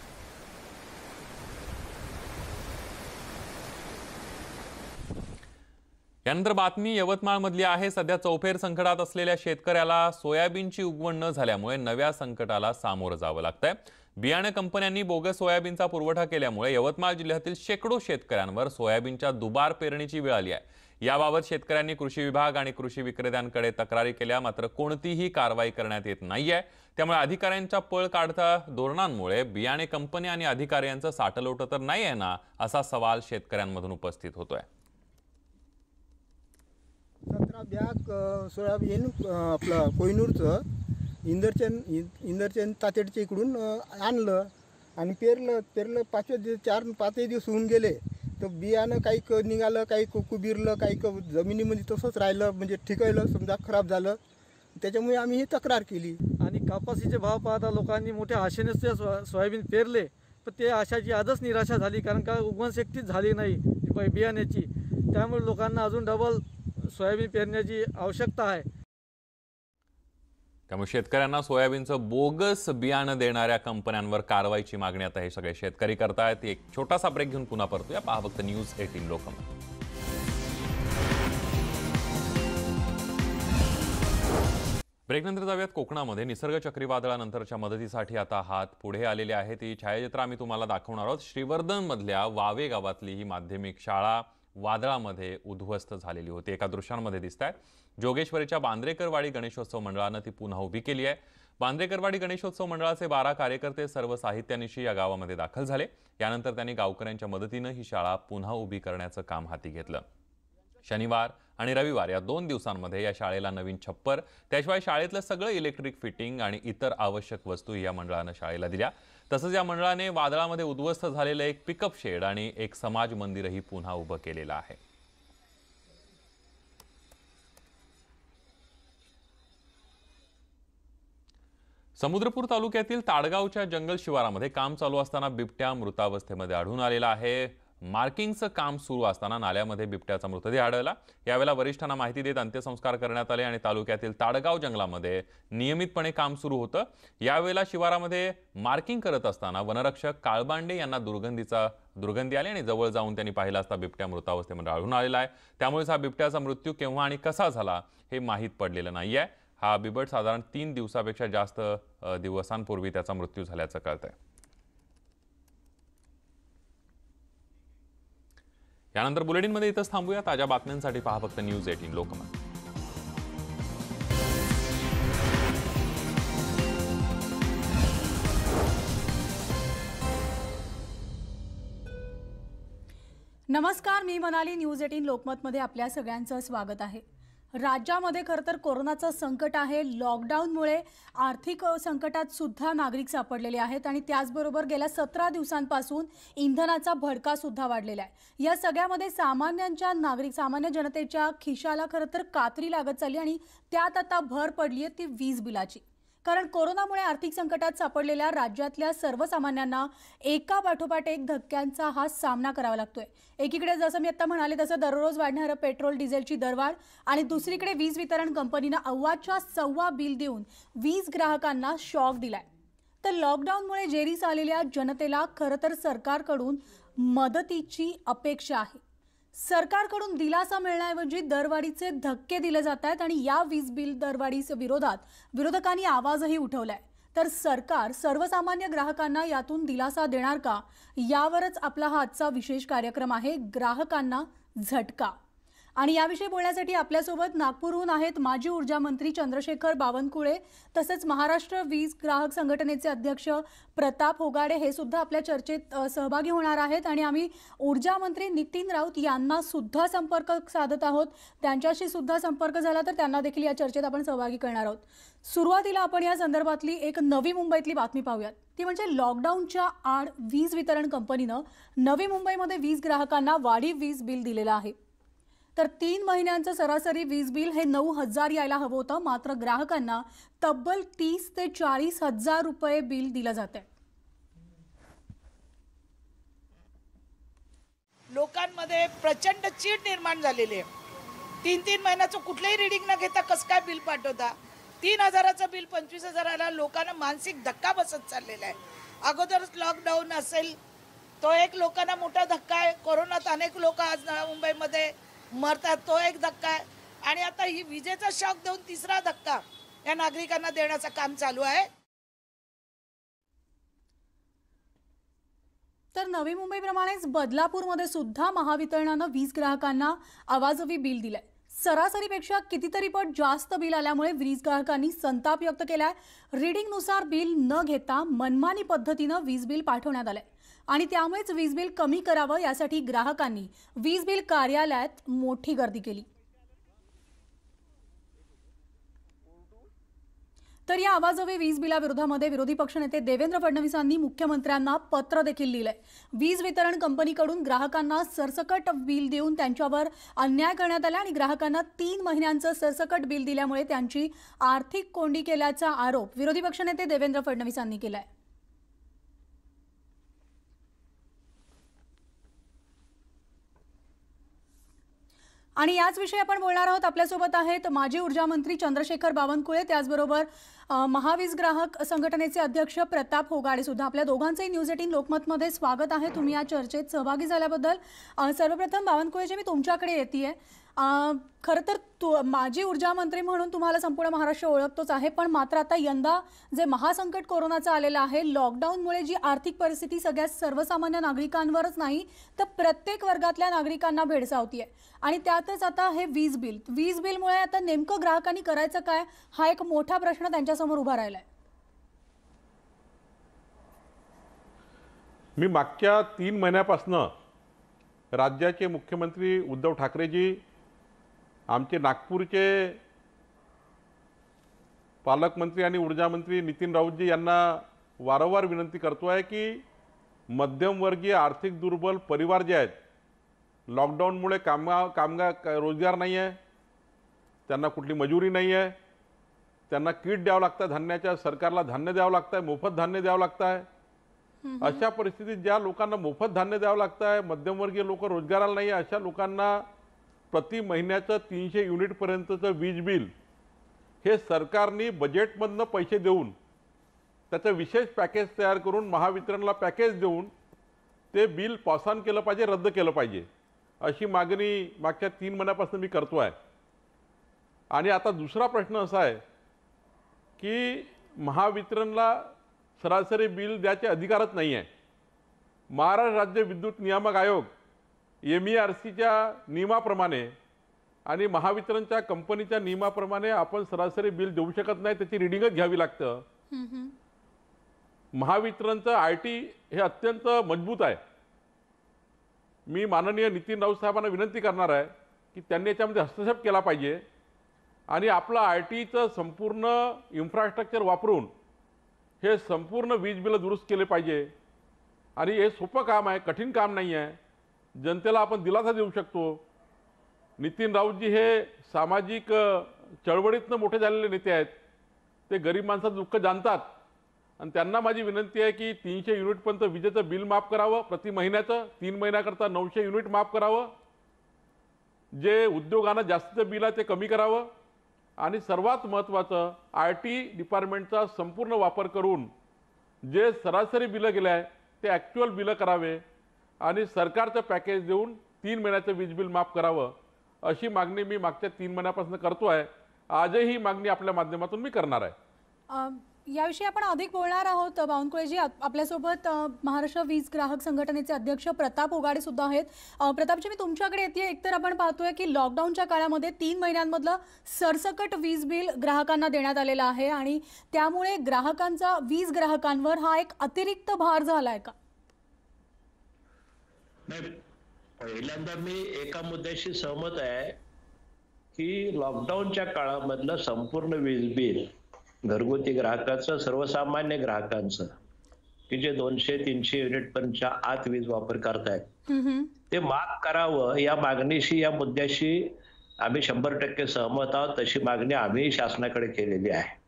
यानंतर बातमी यवतमाळमधली आहे. सध्या चौफेर संकटात असलेल्या शेतकऱ्याला सोयाबीनची उगवण न झाल्यामुळे नव्या संकटाला सामोरं जावं लागतंय. बियाणे कंपन्यांनी बोगस सोयाबीनचा पुरवठा केल्यामुळे यवतमाळ जिल्ह्यातील शेकडो शेतकऱ्यांवर सोयाबीनच्या दुबार पेरणीची वेळ आली आहे. याबाबत शेतकऱ्यांनी कृषी विभाग आणि कृषी विक्रेत्यांकडे तक्रारी केल्या, मात्र कोणतीही कारवाई करण्यात येत नाहीये. त्यामुळे अधिकाऱ्यांच्या पळ काढता धोरणांमुळे बियाणे कंपनी आणि अधिकाऱ्यांचं साठलोट तर नाही आहे ना, असा सवाल शेतकऱ्यांमधून उपस्थित होतोय. 17 बॅग सोयाबीन आपलं कोहिनूरचं इंदरचंद तातेडच्या इकडून आणलं आणि पेरलं 5 दिवस 4-5 दिवस होऊन गेले. तर बियाणं काही निघालं, काही कुबिरलं, काही जमिनीमध्ये तसंच राहिलं, म्हणजे ठिकायलं, समजा खराब झालं. त्याच्यामुळे आम्ही ही तक्रार केली. आणि कपाशीचे भाव पाहता लोकांनी मोठ्या आशेनेच ते सोयाबीन पेरले, पण ते आशाची आजच निराशा झाली, कारण का उगवणशक्तीच झाली नाही बियाण्याची. त्यामुळे लोकांना अजून डबल सोयाबीन पेरण्याची आवश्यकता आहे. त्यामुळे शेतकऱ्यांना सोयाबीनचं बोगस बियाणं देणाऱ्या कंपन्यांवर कारवाईची मागणी आता हे सगळे शेतकरी करतायत. एक छोटासा ब्रेक घेऊन पुन्हा परतूया. पहा फक्त न्यूज 18 लोकमत. ब्रेकनंतर जाऊयात कोकणामध्ये. निसर्ग चक्रीवादळानंतरच्या मदतीसाठी आता हात पुढे आलेले आहेत. ही छायाचित्र आम्ही तुम्हाला दाखवणार आहोत. श्रीवर्धनमधल्या वावे गावातली ही माध्यमिक शाळा वादळामध्ये उद्ध्वस्त झालेली होती. एका दृश्यांमध्ये दिसत आहे. जोगेश्वरीच्या बांद्रेकरवाडी गणेशोत्सव मंडळानं ती पुन्हा उभी केली आहे. बांद्रेकरवाडी गणेशोत्सव मंडळाचे 12 कार्यकर्ते सर्व साहित्यानिशी या गावामध्ये दाखल झाले. यानंतर त्यांनी गावकऱ्यांच्या मदतीनं ही शाळा पुन्हा उभी करण्याचं काम हाती घेतलं. शनिवार आणि रविवार या 2 दिवसांमध्ये या शाळेला नवीन छप्पर, त्याशिवाय शाळेतलं सगळं इलेक्ट्रिक फिटिंग आणि इतर आवश्यक वस्तू या मंडळानं शाळेला दिल्या. तसंच या मंडळाने वादळामध्ये उद्ध्वस्त झालेलं एक पिकअप शेड आणि एक समाज मंदिरही पुन्हा उभं केलेलं आहे. समुद्रपूर तालुक्यातील ताडगावच्या जंगल शिवारामध्ये काम चालू असताना बिबट्या मृतावस्थेमध्ये आढळून आलेला आहे. मार्किंगचं काम सुरू असताना नाल्यामध्ये बिबट्याचा मृतदेह आढळला. यावेळेला वरिष्ठांना माहिती देत अंत्यसंस्कार करण्यात आले आणि तालुक्यातील ताडगाव जंगलामध्ये नियमितपणे काम सुरू होतं. यावेळेला शिवारामध्ये मार्किंग करत असताना वनरक्षक काळबांडे यांना दुर्गंधी आली आणि जवळ जाऊन त्यांनी पाहिलं असता बिबट्या मृतावस्थेमध्ये आढळून आलेला आहे. त्यामुळेच हा बिबट्याचा मृत्यू केव्हा आणि कसा झाला हे माहीत पडलेलं नाहीये. हा बिबट साधारण 3 दिवसापेक्षा जास्त दिवसांपूर्वी त्याचा मृत्यू झाल्याचं कळतंय. यानंतर बुलेटिनमध्ये इथंच थांबूया. ताज्या बातम्यांसाठी पहा फक्त न्यूज 18 लोकमत. नमस्कार, मी मनाली. न्यूज 18 लोकमतमध्ये आपल्या सगळ्यांचं स्वागत आहे. राज्यामध्ये खरं तर कोरोनाचं संकट आहे. लॉकडाऊनमुळे आर्थिक संकटात सुद्धा नागरिक सापडलेले आहेत आणि त्याचबरोबर गेल्या 17 दिवसांपासून इंधनाचा भडका सुद्धा वाढलेला आहे. या सगळ्यामध्ये सामान्य जनतेच्या खिशाला खरं तर कात्री लागत चालली आणि त्यात आता भर पडली आहे ती वीज बिलाची. कारण कोरोनामुळे आर्थिक संकटात सापडलेल्या राज्यातल्या सर्वसामान्यांना एका पाठोपाठ एक धक्क्यांचा हा सामना करावा लागतोय. एकीकडे जसं मी आता म्हणाले तसं दररोज वाढणारं पेट्रोल डिझेलची दरवाढ आणि दुसरीकडे वीज वितरण कंपनीनं अव्वाच्या सव्वा बिल देऊन वीज ग्राहकांना शॉक दिलाय. तर लॉकडाऊनमुळे जेरीस आलेल्या जनतेला खरं तर सरकारकडून मदतीची अपेक्षा आहे. सरकारकडून दिलासा मिळण्याऐवजी दरवाढीचे धक्के दिले जात आहेत आणि या वीज बिल दरवाढीच्या विरोधात विरोधकांनी आवाजही उठवलाय. तर सरकार सर्वसामान्य ग्राहकांना यातून दिलासा देणार का, यावरच आपला हा आजचा विशेष कार्यक्रम आहे, ग्राहकांना झटका. आणि याविषयी बोलण्यासाठी आपल्यासोबत नागपूरहून आहेत माजी ऊर्जा मंत्री चंद्रशेखर बावनकुळे, तसंच महाराष्ट्र वीज ग्राहक संघटनेचे अध्यक्ष प्रताप होगाडे, हे सुद्धा आपल्या चर्चेत सहभागी होणार आहेत. आणि आम्ही ऊर्जा मंत्री नितीन राऊत यांना सुद्धा संपर्क साधत आहोत. त्यांच्याशी सुद्धा संपर्क झाला तर त्यांना देखील या चर्चेत आपण सहभागी करणार आहोत. सुरुवातीला आपण या संदर्भातली एक नवी मुंबईतली बातमी पाहूयात. ती म्हणजे लॉकडाऊनच्या आड वीज वितरण कंपनीनं नवी मुंबईमध्ये वीज ग्राहकांना वाढीव वीज बिल दिलेलं आहे. तर 3 महिन्यांचं सरासरी वीज बिल हे 9,000 यायला हवं होतं, मात्र ग्राहकांना तब्बल 30 ते 40 हजार रुपये बिल दिलं जात आहे. लोकांमध्ये प्रचंड चीड निर्माण झालेली आहे. 3 महिन्याचं कुठलंही रिडिंग न घेता कसं काय बिल पाठवता. 3,000चं बिल 25,000ला लोकांना मानसिक धक्का बसत चाललेला आहे. अगोदरच लॉकडाऊन असेल तो एक लोकांना मोठा धक्का आहे. कोरोनात अनेक लोक आज मुंबईमध्ये मरतात, तो एक धक्का आहे. आणि आता ही विजेचा शॉक देऊन तिसरा धक्का या नागरिकांना देण्याचं काम चालू आहे. तर नवी मुंबईप्रमाणेच बदलापूरमध्ये सुद्धा महावितरणानं वीज ग्राहकांना अवाजवी बिल दिलंय. सरासरीपेक्षा कितीतरी पट जास्त बिल आल्यामुळे वीज ग्राहकांनी संताप व्यक्त केलाय. रीडिंगनुसार बिल न घेता मनमानी पद्धतीनं वीज बिल पाठवण्यात आलंय आणि त्यामुळेच वीज बिल कमी करावं यासाठी ग्राहकांनी वीज बिल कार्यालयात मोठी गर्दी केली. तर या आवाजवी वीज बिलाविरोधामध्ये विरोधी पक्षनेते देवेंद्र फडणवीसांनी मुख्यमंत्र्यांना पत्र देखील लिहिलंय। वीज वितरण कंपनीकडून ग्राहकांना सरसकट बिल देऊन त्यांच्यावर अन्याय करण्यात आला आणि ग्राहकांना 3 महिन्यांचं सरसकट बिल दिल्यामुळे त्यांची आर्थिक कोंडी केल्याचा आरोप विरोधी पक्षनेते देवेंद्र फडणवीसांनी केलाय। आणि याच विषयी आपण बोलणार आहोत। आपल्यासोबत आहेत माजी ऊर्जा मंत्री चंद्रशेखर बावनकुळे, त्याचबरोबर महावीज ग्राहक संघटनेचे अध्यक्ष प्रताप होगाडे सुद्धा। आपल्या दोघांचंही न्यूज 18 लोकमतमध्ये स्वागत आहे। तुम्ही या चर्चेत सहभागी झाल्याबद्दल सर्वप्रथम बावनकुळेजी मी तुमच्याकडे येतेय। खरं तर माजी ऊर्जा मंत्री म्हणून तुम्हाला संपूर्ण महाराष्ट्र ओळखतोच आहे, पण मात्र आता यंदा जे महासंकट कोरोनाचं आलेलं आहे, लॉकडाऊनमुळे जी आर्थिक परिस्थिती सगळ्या सर्वसामान्य नागरिकांवरच नाही तर प्रत्येक वर्गातल्या नागरिकांना भेडसावतीये आणि त्यातच आता हे वीज बिलमुळे आता नेमकं ग्राहकांनी करायचं काय हा एक मोठा प्रश्न त्यांच्यासमोर उभा राहिलाय। मी मागच्या 3 महिन्यापासून राज्याचे मुख्यमंत्री उद्धव ठाकरेजी, आमचे नागपूरचे पालकमंत्री आणि ऊर्जा मंत्री नितीन राऊतजी यांना वारंवार विनंती करतो आहे की मध्यमवर्गीय आर्थिक दुर्बल परिवार जे आहेत, लॉकडाऊनमुळे रोजगार नाही आहे, त्यांना कुठली मजुरी नाही आहे, त्यांना किट द्यावं लागतं धान्याच्या, सरकारला धान्य द्यावं लागतं आहे, मोफत धान्य द्यावं लागतं आहे। अशा परिस्थितीत ज्या लोकांना मोफत धान्य द्यावं लागतं आहे, मध्यमवर्गीय लोक रोजगाराला नाही आहे, अशा लोकांना प्रति महिन्याचं 300 युनिटपर्यंतचं वीज बिल हे सरकारने बजेटमधनं पैसे देऊन त्याचं विशेष पॅकेज तयार करून महावितरणला पॅकेज देऊन ते बिल पास ऑन केलं पाहिजे, रद्द केलं पाहिजे, अशी मागणी मागच्या 3 महिन्यापासून मी करतो आहे। आणि आता दुसरा प्रश्न असा आहे की महावितरणला सरासरी बिल द्यायचे अधिकारच नाही आहे। महाराष्ट्र राज्य विद्युत नियामक आयोग MERCच्या नियमाप्रमाणे आणि महावितरणच्या कंपनीच्या नियमाप्रमाणे आपण सरासरी बिल देऊ शकत नाही, त्याची रिडिंगच घ्यावी लागतं। महावितरणचं IT हे अत्यंत मजबूत आहे। मी माननीय नितीन राऊत साहेबांना विनंती करणार आहे की त्यांनी याच्यामध्ये हस्तक्षेप केला पाहिजे आणि आपलं ITचं संपूर्ण इन्फ्रास्ट्रक्चर वापरून हे संपूर्ण वीज बिल दुरुस्त केले पाहिजे। आणि हे सोपं काम आहे, कठीण काम नाही आहे, जनतेला आपण दिलासा देऊ शकतो। नितीन राऊतजी हे सामाजिक चळवळीतनं मोठे झालेले नेते आहेत, ते गरीब माणसाचं दुःख जाणतात आणि त्यांना माझी विनंती आहे की 300 युनिटपर्यंत विजेचं बिल माफ करावं, प्रति महिन्याचं 3 महिन्याकरता 900 युनिट माफ करावं, जे उद्योगांना जास्तीचं बिल आहे ते कमी करावं आणि सर्वात महत्त्वाचं IT डिपार्टमेंटचा संपूर्ण वापर करून जे सरासरी बिलं गेले आहे ते ॲक्च्युअल बिलं करावे आणि सरकारचं पॅकेज देऊन 3 महिन्याचं वीज बिल माफ करावं, अशी मागणी मी मागच्या 3 महिन्यापासून करतो आहे। आजही ही मागणी आपल्या माध्यमातून मी करणार आहे। याविषयी आपण अधिक बोलणार आहोत। बावनकुळेजी, आपल्यासोबत महाराष्ट्र वीज ग्राहक संघटनेचे अध्यक्ष प्रताप होगाडे सुद्धा आहेत। प्रतापजी, मी तुमच्याकडे येते। एकतर आपण पाहतोय की लॉकडाऊनच्या काळामध्ये 3 महिन्यांमधलं सरसकट वीज बिल ग्राहकांना देण्यात आलेलं आहे आणि त्यामुळे वीज ग्राहकांवर हा एक अतिरिक्त भार झालाय का? नाही, पहिल्यांदा मी एका मुद्द्याशी सहमत आहे की लॉकडाऊनच्या काळामधलं संपूर्ण वीज बिल घरगुती ग्राहकाचं, सर्वसामान्य ग्राहकांचं की जे 200-300 युनिटपर्यंतच्या आत वीज वापर करतायत ते माफ करावं, या मागणीशी, या मुद्द्याशी आम्ही 100% सहमत आहोत। तशी मागणी आम्ही शासनाकडे केलेली आहे।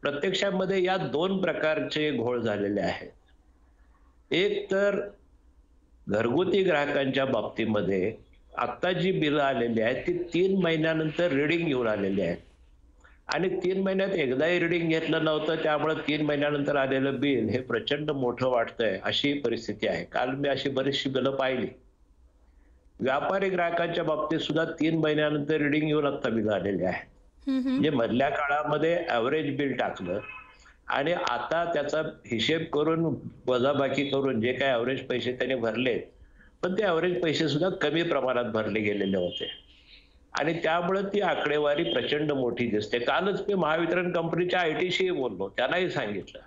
प्रत्यक्षामध्ये या 2 प्रकारचे घोळ झालेले आहेत। एक तर घरगुती ग्राहकांच्या बाबतीमध्ये आता जी बिलं आलेली आहेत ती 3 महिन्यानंतर रिडिंग घेऊन आलेली आहेत आणि 3 महिन्यात एकदाही रिडिंग घेतलं नव्हतं, त्यामुळे 3 महिन्यानंतर आलेलं बिल हे प्रचंड मोठं वाटतंय, अशी परिस्थिती आहे। काल मी अशी बरीचशी बिलं पाहिली। व्यापारी ग्राहकांच्या बाबतीत सुद्धा 3 महिन्यानंतर रिडिंग घेऊन आता बिल आलेले आहे। म्हणजे मधल्या काळामध्ये ॲव्हरेज बिल टाकलं आणि आता त्याचा हिशेब करून वजाबाकी करून जे काही ॲव्हरेज पैसे त्यांनी भरले, पण ते ॲव्हरेज पैसे सुद्धा कमी प्रमाणात भरले गेलेले होते आणि त्यामुळे ती आकडेवारी प्रचंड मोठी दिसते। कालच मी महावितरण कंपनीच्या ITशी बोललो, त्यांनाही सांगितलं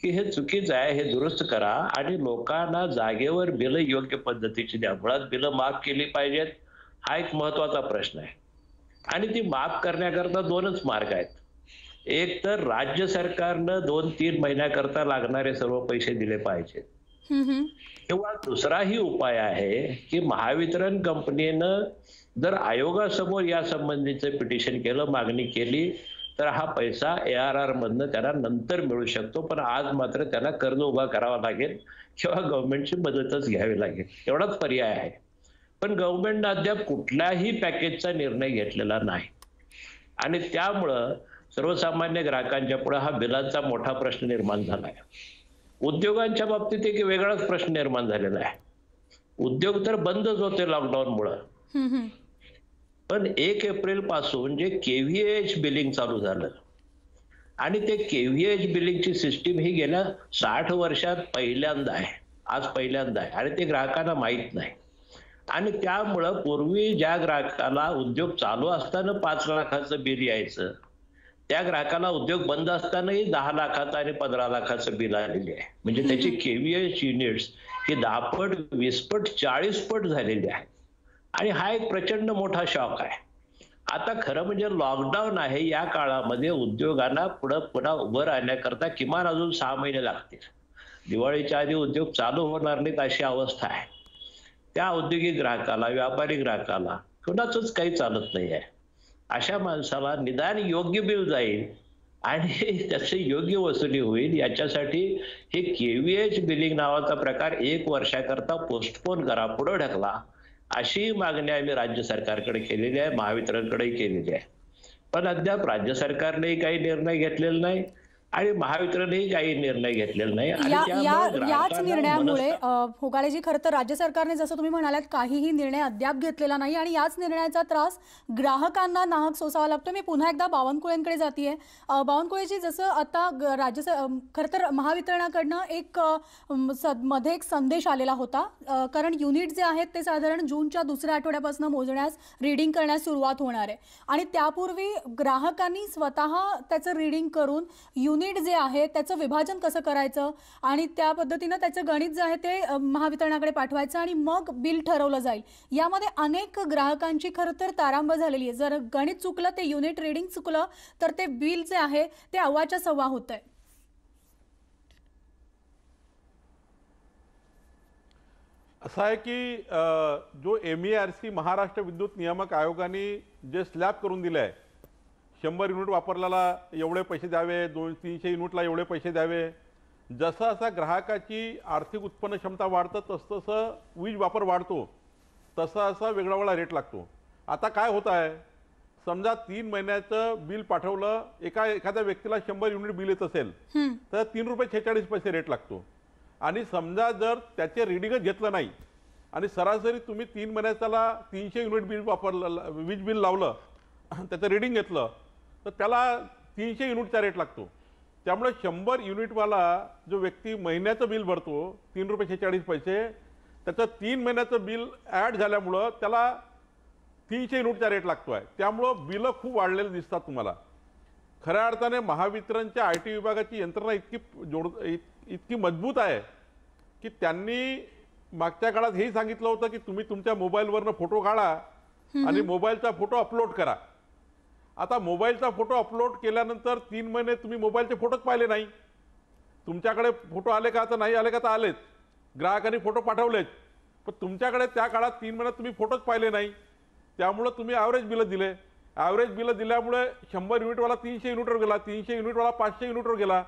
की हे चुकीचं आहे, हे दुरुस्त करा आणि लोकांना जागेवर बिलं योग्य पद्धतीची द्या। मुळात बिलं माफ केली पाहिजेत, हा एक महत्वाचा प्रश्न आहे आणि ती माफ करण्याकरता 2च मार्ग आहेत। एक तर राज्य सरकारनं 2-3 महिन्याकरता लागणारे सर्व पैसे दिले पाहिजेत, किंवा दुसराही उपाय आहे की महावितरण कंपनीनं जर आयोगासमोर या संबंधीचं पिटिशन केलं, मागणी केली, तर हा पैसा ARR मधनं त्यांना नंतर मिळू शकतो. पण आज मात्र त्यांना कर्ज उभा करावा लागेल किंवा गव्हर्नमेंटची मदतच घ्यावी लागेल, एवढाच पर्याय आहे. पण गव्हर्नमेंटनं अद्याप कुठल्याही पॅकेजचा निर्णय घेतलेला नाही आणि त्यामुळं सर्वसामान्य ग्राहकांच्या पुढे हा बिलांचा मोठा प्रश्न निर्माण झाला आहे. उद्योगांच्या बाबतीत एक वेगळाच प्रश्न निर्माण झालेला आहे. उद्योग तर बंदच होते लॉकडाऊनमुळं, पण 1 एप्रिल पासून जे KVH बिलिंग चालू झालं आणि ते KVH बिलिंगची सिस्टीम ही गेल्या 60 वर्षात पहिल्यांदा आहे, आज पहिल्यांदा आहे आणि ते ग्राहकांना माहीत नाही. आणि त्यामुळं पूर्वी ज्या ग्राहकाला उद्योग चालू असताना 5 लाखाचं बिल यायचं, त्या ग्राहकाला उद्योग बंद असतानाही 10 लाखाचं आणि 15 लाखाचं बिल आलेले आहे. म्हणजे त्याची KVH युनिट्स ही 10 पट, 20 पट, 40 पट झालेली आहे आणि हा एक प्रचंड मोठा शॉक आहे. आता खरं म्हणजे लॉकडाऊन आहे, या काळामध्ये उद्योगांना पुन्हा उभं राहण्याकरता किमान अजून 6 महिने लागतील. दिवाळीच्या आधी उद्योग चालू होणार नाहीत अशी अवस्था आहे. त्या औद्योगिक ग्राहकाला, व्यापारी ग्राहकाला कुणाचंच काही चालत नाही आहे. अशा माणसाला निदान योग्य बिल जाईल आणि त्याची योग्य वसुली होईल याच्यासाठी हे KVH बिलिंग नावाचा प्रकार 1 वर्षाकरता पोस्टपोन करा, पुढे ढकला, अशी मागणी आम्ही राज्य सरकारकडे केलेली आहे, महावितरणकडे केलेली आहे. पण अद्याप राज्य सरकारनेही काही निर्णय घेतलेला नाही आणि महावितरणही काही निर्णय घेतलेला नाही. याच निर्णयामुळे होगाळेजी, खरं तर राज्य सरकारने जसं तुम्ही म्हणालात काहीही निर्णय अद्याप घेतलेला नाही आणि याच निर्णयाचा त्रास ग्राहकांना नाहक सोसावा लागतो. मी पुन्हा एकदा बावनकुळेंकडे जातीये. बावनकुळेजी, जसं आता खरं तर महावितरणाकडनं एक मध्ये एक संदेश आलेला होता, कारण युनिट जे आहेत ते साधारण जूनच्या 2ऱ्या आठवड्यापासून मोजण्यास, रीडिंग करण्यास सुरुवात होणार आहे आणि त्यापूर्वी ग्राहकांनी स्वतः त्याचं रीडिंग करून युनिट जे आहे त्याचं विभाजन कसं करायचं आणि त्या पद्धतीनं त्याचं गणित जे आहे ते महावितरणाकडे पाठवायचं आणि मग बिल ठरवलं जाईल. यामध्ये अनेक ग्राहकांची खरं तर तारांबळ झालेली आहे. जर गणित चुकलं, ते युनिट रीडिंग चुकलं, तर ते बिल जे आहे ते अव्वाच्या सव्वा होत आहे. असं आहे की जो MERC महाराष्ट्र विद्युत नियामक आयोगाने जे स्लॅब करून दिले आहे, 100 युनिट वापरल्याला एवढे पैसे द्यावे, 200-300 युनिटला एवढे पैसे द्यावे, जसं असा ग्राहकाची आर्थिक उत्पन्न क्षमता वाढतं तसं तसं वीज वापर वाढतो, तसा असा वेगळा वेगळा रेट लागतो. आता काय होत आहे, समजा 3 महिन्याचं बिल पाठवलं, एखाद्या व्यक्तीला 100 युनिट बिल येत असेल तर ₹3.46 रेट लागतो. आणि समजा जर त्याचे रीडिंगच घेतलं नाही आणि सरासरी तुम्ही 3 महिन्याच्याला 300 युनिट बिल वापरलं, वीज बिल लावलं, त्याचं रीडिंग घेतलं तर त्याला 300 युनिटचा रेट लागतो. त्यामुळे 100 युनिटवाला जो व्यक्ती महिन्याचं बिल भरतो ₹3.46, त्याचं 3 महिन्याचं बिल ॲड झाल्यामुळं त्याला 300 युनिटचा रेट लागतो आहे. त्यामुळं बिलं खूप वाढलेलं दिसतात तुम्हाला. खऱ्या अर्थाने महावितरणच्या IT विभागाची यंत्रणा इतकी मजबूत आहे की त्यांनी मागच्या काळात हेही सांगितलं होतं की तुम्ही तुमच्या मोबाईलवरनं फोटो काढा आणि मोबाईलचा फोटो अपलोड करा. आता मोबाईलचा फोटो अपलोड केल्यानंतर 3 महिने तुम्ही मोबाईलचे फोटोच पाहिले नाही. तुमच्याकडे फोटो आले का, तर नाही आले का, तर आलेच, ग्राहकांनी फोटो पाठवलेच, पण तुमच्याकडे त्या काळात 3 महिन्यात तुम्ही फोटोच पाहिले नाही. त्यामुळं तुम्ही ॲव्हरेज बिलं दिले. ॲव्हरेज बिलं दिल्यामुळे 100 युनिटवाला 300 युनिटवर गेला, 300 युनिटवाला 500 युनिटवर गेला,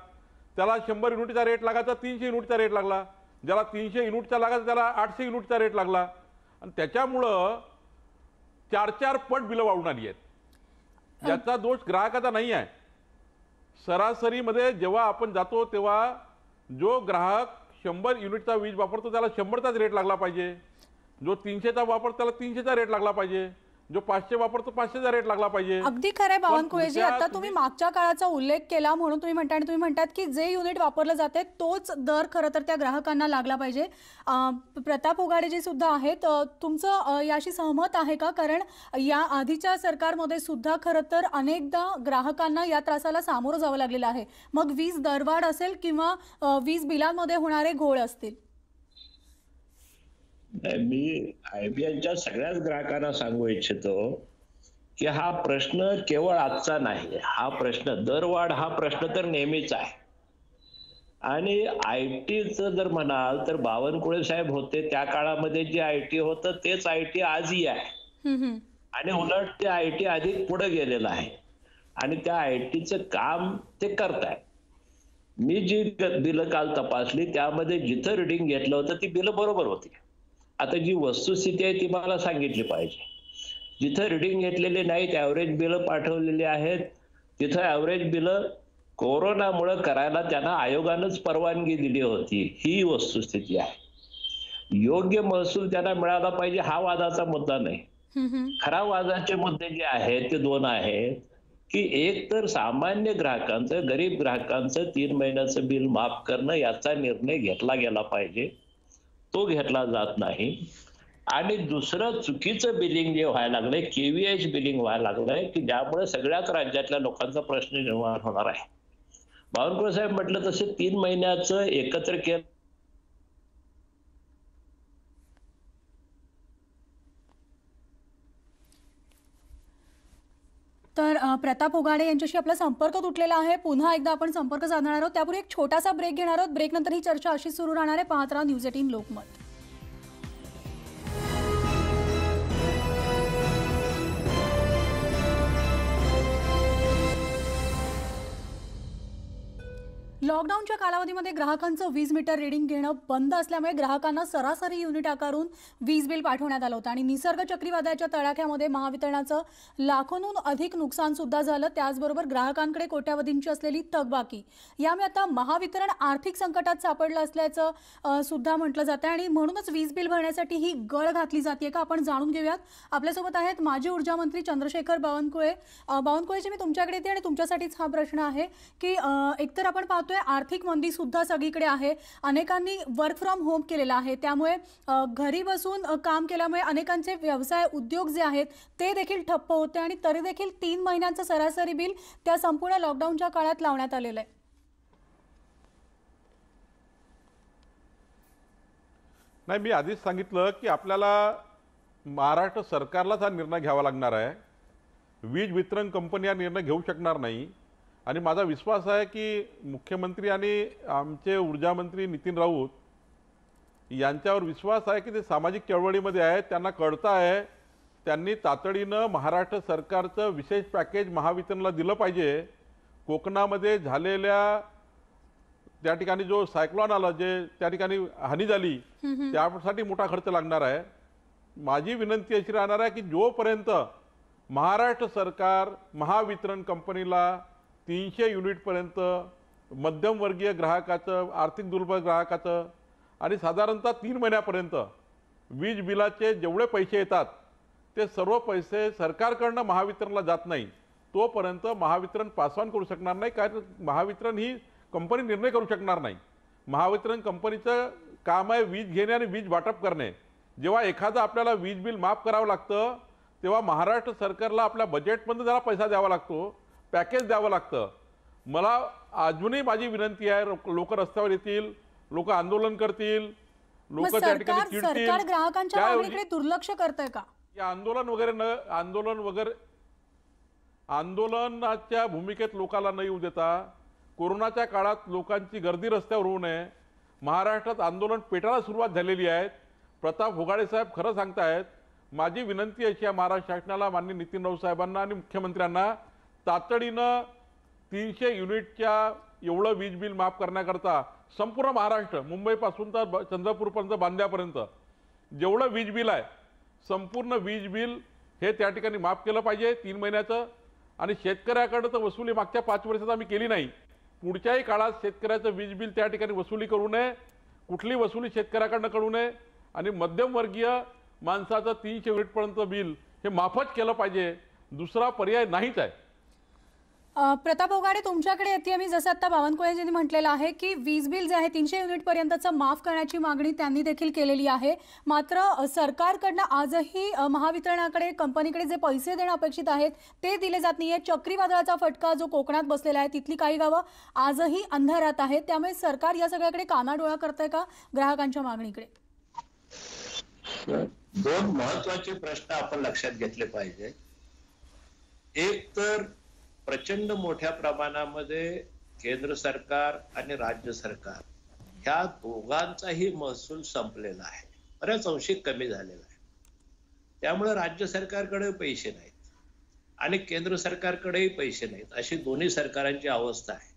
त्याला 100 युनिटचा रेट लागायचा 300 युनिटचा रेट लागला, ज्याला 300 युनिटचा लागायचा त्याला 800 युनिटचा रेट लागला आणि त्याच्यामुळं 4-4 पट बिलं वाढून आली आहेत. याचा दोष ग्राहकाचा नाही आहे. सरासरीमध्ये जेव्हा आपण जातो तेव्हा जो ग्राहक 100 युनिटचा वीज वापरतो त्याला 100चाच रेट लागला पाहिजे, जो 300चा वापरतो त्याला 300चा रेट लागला पाहिजे, जो 500 वापरतो 500चा रेट लागला पाहिजे. अगदी खरंय बावनकुळेजी. आता तुम्ही मागच्या काळाचा उल्लेख केला म्हणून तुम्ही म्हणता आणि तुम्ही म्हणतात की जे युनिट वापरलं जाते तोच दर खरं तर त्या ग्राहकांना लागला पाहिजे. प्रताप होगाडेजी सुद्धा आहेत, तुमचं याशी सहमत आहे का? कारण या आधीच्या सरकारमध्ये सुद्धा खरं तर अनेकदा ग्राहकांना या त्रासाला सामोरं जावं लागलेलं आहे, मग वीज दरवाढ असेल किंवा वीज बिलांमध्ये होणारे घोळ असतील. मी IBMच्या सगळ्याच ग्राहकांना सांगू इच्छितो की हा प्रश्न केवळ आजचा नाही, हा प्रश्न दरवाढ हा प्रश्न तर नेहमीच आहे. आणि IT-चं जर म्हणाल तर बावनकुळे साहेब होते त्या काळामध्ये जे IT होतं तेच IT आजही आहे. आणि उलट ते IT अधिक पुढे गेलेलं आहे आणि त्या IT-चं काम ते करताय. मी जी बिलं काल तपासली त्यामध्ये जिथं रिडिंग घेतलं होतं ती बिलं बरोबर होती. आता जी वस्तुस्थिती आहे ती मला सांगितली पाहिजे. जिथं रिडिंग घेतलेले नाहीत, ॲव्हरेज बिलं पाठवलेली आहेत, तिथं ॲव्हरेज बिलं कोरोनामुळे करायला त्यांना आयोगानंच परवानगी दिली होती. ही वस्तुस्थिती आहे. योग्य महसूल त्यांना मिळाला पाहिजे हा वादाचा मुद्दा नाही. खरा वादाचे मुद्दे जे आहेत ते दोन आहेत की एक तर सामान्य ग्राहकांचं, गरीब ग्राहकांचं 3 महिन्याचं बिल माफ करणं याचा निर्णय घेतला गेला पाहिजे. तो घेतला जात नाही. आणि दुसरं चुकीचं बिलिंग जे व्हायला लागलंय, KVH बिलिंग व्हायला लागलंय की ज्यामुळे सगळ्याच राज्यातल्या लोकांचा प्रश्न निर्माण होणार आहे. बावनकुळे साहेब म्हटलं तसे 3 महिन्याचं एकत्र केलं तर प्रताप होगाडे यांच्याशी आपला संपर्क तुटलेला आहे. पुन्हा एकदा आपण संपर्क साधणार आहोत. त्यापूर्वी एक छोटासा ब्रेक घेणार आहोत. ब्रेकनंतर ही चर्चा अशीच सुरू राहणार आहे. पाहत राहा न्यूज18 लोकमत. लॉकडाऊनच्या कालावधीमध्ये ग्राहकांचं वीज मीटर रीडिंग घेणं बंद असल्यामुळे ग्राहकांना सरासरी युनिट आकारून वीज बिल पाठवण्यात आलं होतं आणि निसर्ग चक्रीवादळाच्या तडाख्यामध्ये महावितरणाचं लाखोंहून अधिक नुकसान सुद्धा झालं. त्याचबरोबर ग्राहकांकडे कोट्यावधींची असलेली थकबाकी, यामुळे आता महावितरण आर्थिक संकटात सापडलं असल्याचं सुद्धा म्हटलं जातं आणि म्हणूनच वीज बिल भरण्यासाठी ही गळ घातली जाते का, आपण जाणून घेऊयात. आपल्यासोबत आहेत माजी ऊर्जा मंत्री चंद्रशेखर बावनकुळे. बावनकुळेजी, मी तुमच्याकडे येते आणि तुमच्यासाठीच हा प्रश्न आहे की एकतर आपण पाहतो आर्थिक मंदी सुद्धा सगळीकडे आहे. अनेकांनी वर्क फ्रॉम होम केलेला आहे, त्यामुळे घरी बसून काम केल्यामुळे अनेकांचे व्यवसाय उद्योग जे आहेत ते देखील ठप्प होते आणि तरी देखील 3 महिन्यांचं सरासरी बिल त्या संपूर्ण लॉकडाऊनच्या काळात लावण्यात आलेलं आहे. नाही, मी आधीच सांगितलं की आपल्याला महाराष्ट्र सरकारलाच हा निर्णय घ्यावा लागणार आहे. वीज वितरण कंपनी हा निर्णय घेऊ शकणार नाही. आणि माझा विश्वास आहे की मुख्यमंत्री आणि आमचे ऊर्जा मंत्री नितीन राऊत यांच्यावर विश्वास आहे की ते सामाजिक चळवळीमध्ये आहेत, त्यांना कळतं आहे. त्यांनी तातडीनं महाराष्ट्र सरकारचं विशेष पॅकेज महावितरणला दिलं पाहिजे. कोकणामध्ये झालेल्या त्या ठिकाणी जो सायक्लॉन आला, जे त्या ठिकाणी हानी झाली, त्यासाठी मोठा खर्च लागणार आहे. माझी विनंती अशी राहणार आहे की जोपर्यंत महाराष्ट्र सरकार महावितरण कंपनीला 300 युनिटपर्यंत मध्यमवर्गीय ग्राहकाचं, आर्थिक दुर्बल ग्राहकाचं आणि साधारणतः 3 महिन्यापर्यंत वीज बिलाचे जेवढे पैसे येतात ते सर्व पैसे सरकारकडनं महावितरणला जात नाही, तोपर्यंत महावितरण पास ऑन करू शकणार नाही. कारण महावितरण ही कंपनी निर्णय करू शकणार नाही. महावितरण कंपनीचं काम आहे वीज घेणे आणि वीज वाटप करणे. जेव्हा एखादं आपल्याला वीज बिल माफ करावं लागतं तेव्हा महाराष्ट्र सरकारला आपल्या बजेटमधून जरा पैसा द्यावा लागतो, पॅकेज द्यावं लागतं. मला अजूनही माझी विनंती आहे, लोक रस्त्यावर येतील, लोक आंदोलन करतील, लोक त्या ठिकाणी चिडतील. सरकार ग्राहकांच्या मागणीकडे दुर्लक्ष करतंय का? या आंदोलनाच्या भूमिकेत लोकांना न येऊ देता, कोरोनाच्या काळात लोकांची गर्दी रस्त्यावर होऊ नये. महाराष्ट्रात आंदोलन पेटायला सुरुवात झालेली आहे. प्रताप होगाडे साहेब खरं सांगतायत. माझी विनंती अशी आहे महाराष्ट्र शासनाला, माननीय नितीन राऊत साहेबांना आणि मुख्यमंत्र्यांना, तातडीनं 300 युनिटच्या एवढं वीज बिल माफ करण्याकरता संपूर्ण महाराष्ट्र, मुंबईपासून तर चंद्रपूरपर्यंत, बांद्यापर्यंत जेवढं वीज बिल आहे संपूर्ण वीज बिल हे त्या ठिकाणी माफ केलं पाहिजे 3 महिन्याचं. आणि शेतकऱ्याकडं तर वसुली मागच्या 5 वर्षात आम्ही केली नाही. पुढच्याही काळात शेतकऱ्याचं वीज बिल त्या ठिकाणी वसुली करू नये, कुठली वसुली शेतकऱ्याकडनं करू नये. आणि मध्यमवर्गीय माणसाचं 300 युनिटपर्यंत बिल हे माफच केलं पाहिजे, दुसरा पर्याय नाहीच आहे. प्रताप होगाडे, तुमच्याकडे येते मी. जसं आता बावनकुळेजींनी म्हटलेलं आहे की वीज बिल जे आहे 300 युनिटपर्यंतचं माफ करण्याची मागणी त्यांनी देखील केलेली आहे. मात्र सरकारकडनं आजही महावितरणाकडे, कंपनीकडे जे पैसे देणं अपेक्षित आहेत ते दिले जात नाहीये. चक्रीवादळाचा फटका जो कोकणात बसलेला आहे, तिथली काही गावं आजही अंधारात आहेत. त्यामुळे सरकार या सगळ्याकडे कानाडोळा करतंय का ग्राहकांच्या मागणीकडे? 2 महत्वाचे प्रश्न आपण लक्षात घेतले पाहिजे. एक तर प्रचंड मोठ्या प्रमाणामध्ये केंद्र सरकार आणि राज्य सरकार ह्या दोघांचाही महसूल संपलेला आहे, बऱ्याच अंशी कमी झालेला आहे. त्यामुळे राज्य सरकारकडे पैसे नाहीत आणि केंद्र सरकारकडेही पैसे नाहीत, अशी दोन्ही सरकारांची अवस्था आहे.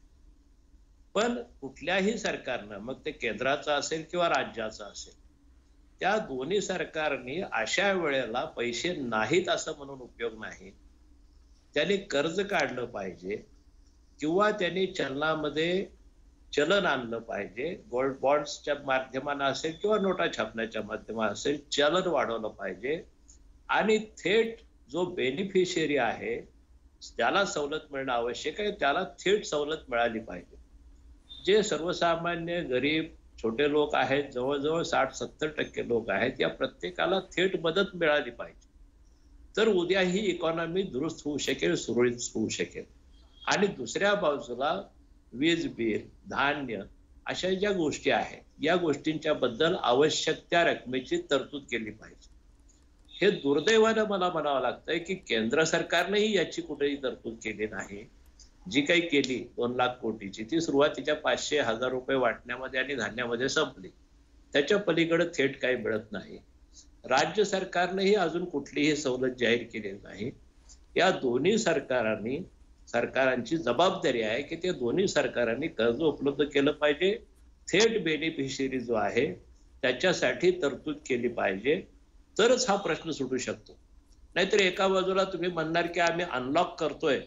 पण कुठल्याही सरकारनं, मग ते केंद्राचं असेल किंवा राज्याचं असेल, त्या दोन्ही सरकारनी अशा वेळेला पैसे नाहीत असं म्हणून उपयोग नाही. त्यांनी कर्ज काढलं पाहिजे किंवा त्यांनी चलनामध्ये चलन आणलं पाहिजे. गोल्ड बॉन्ड्सच्या माध्यमानं असेल किंवा नोटा छापण्याच्या माध्यमानं असेल, चलन वाढवलं पाहिजे आणि थेट जो बेनिफिशियरी आहे, ज्याला सवलत मिळणं आवश्यक आहे, त्याला थेट सवलत मिळाली पाहिजे. जे सर्वसामान्य गरीब छोटे लोक आहेत, जवळजवळ 60-70% लोक आहेत, या प्रत्येकाला थेट मदत मिळाली पाहिजे. तर उद्या ही इकॉनॉमी दुरुस्त होऊ शकेल, सुरळीत होऊ शकेल. आणि दुसऱ्या बाजूला वीज बिल, धान्य अशा ज्या गोष्टी आहेत, या गोष्टींच्या बद्दल आवश्यक त्या रकमेची तरतूद केली पाहिजे. हे दुर्दैवानं मला म्हणावं लागतंय की केंद्र सरकारनेही याची कुठेही तरतूद केली नाही. जी काही केली 2 लाख कोटीची, ती सुरुवातीच्या 500-1000 रुपये वाटण्यामध्ये आणि धान्यामध्ये संपली. त्याच्या पलीकडे थेट काही मिळत नाही. राज्य सरकारनेही अजून कुठलीही सवलत जाहीर केलेली नाही. या दोन्ही सरकारांची जबाबदारी आहे की ते दोन्ही सरकारांनी कर्ज उपलब्ध केलं पाहिजे. थेट बेनिफिशियरी जो आहे त्याच्यासाठी तरतूद केली पाहिजे, तरच हा प्रश्न सुटू शकतो. नाहीतर एका बाजूला तुम्ही म्हणणार की आम्ही अनलॉक करतोय,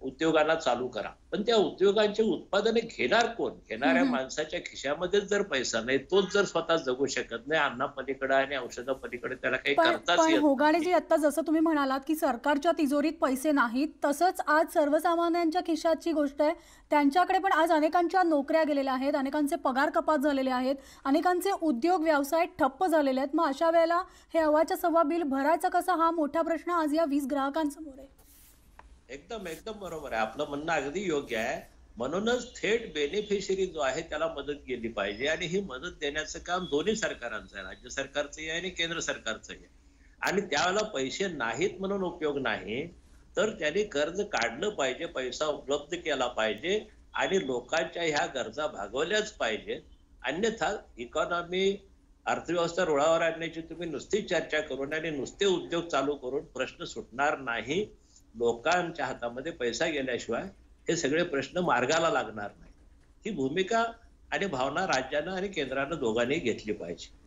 उद्योगांना चालू करा, पण त्या उद्योगांचे उत्पादने घेणार कोण? घेणाऱ्या माणसाच्या खिशामध्येच जर पैसा नाही, तोच जर स्वतः जगू शकत नाही, अन्ना पलीकडे आणि औषधा पलीकडे त्याला काही करताच पण येत होगाडेजी, आता जसं तुम्ही म्हणालात की सरकारच्या तिजोरीत पैसे नाहीत, तसंच आज सर्वसामान्यांच्या खिशाची गोष्ट आहे. त्यांच्याकडे पण आज अनेकांच्या नोकऱ्या गेलेल्या आहेत, अनेकांचे पगार कपात झालेले आहेत, अनेकांचे उद्योग व्यवसाय ठप्प झालेले आहेत. मग अशा वेळेला हे अव्वाच्या सव्वा बिल भरायचं कसं, हा मोठा प्रश्न आज या वीज ग्राहकांसमोर आहे. एकदम बरोबर आहे. आपलं म्हणणं अगदी योग्य आहे. म्हणूनच थेट बेनिफिशियरी जो आहे त्याला मदत केली पाहिजे आणि ही मदत देण्याचं काम दोन्ही सरकारांचं आहे, राज्य सरकारचंही आहे आणि केंद्र सरकारचंही आहे. आणि त्यावेळेला पैसे नाहीत म्हणून उपयोग नाही, तर त्यांनी कर्ज काढलं पाहिजे, पैसा उपलब्ध केला पाहिजे आणि लोकांच्या ह्या गरजा भागवल्याच पाहिजेत. अन्यथा इकॉनॉमी, अर्थव्यवस्था रुळावर आणण्याची तुम्ही नुसती चर्चा करून आणि नुसते उद्योग चालू करून प्रश्न सुटणार नाही. लोकांच्या हातामध्ये पैसा गेल्याशिवाय हे सगळे प्रश्न मार्गाला लागणार नाही. ही भूमिका आणि भावना राज्यानं आणि केंद्रानं दोघांनी घेतली पाहिजे.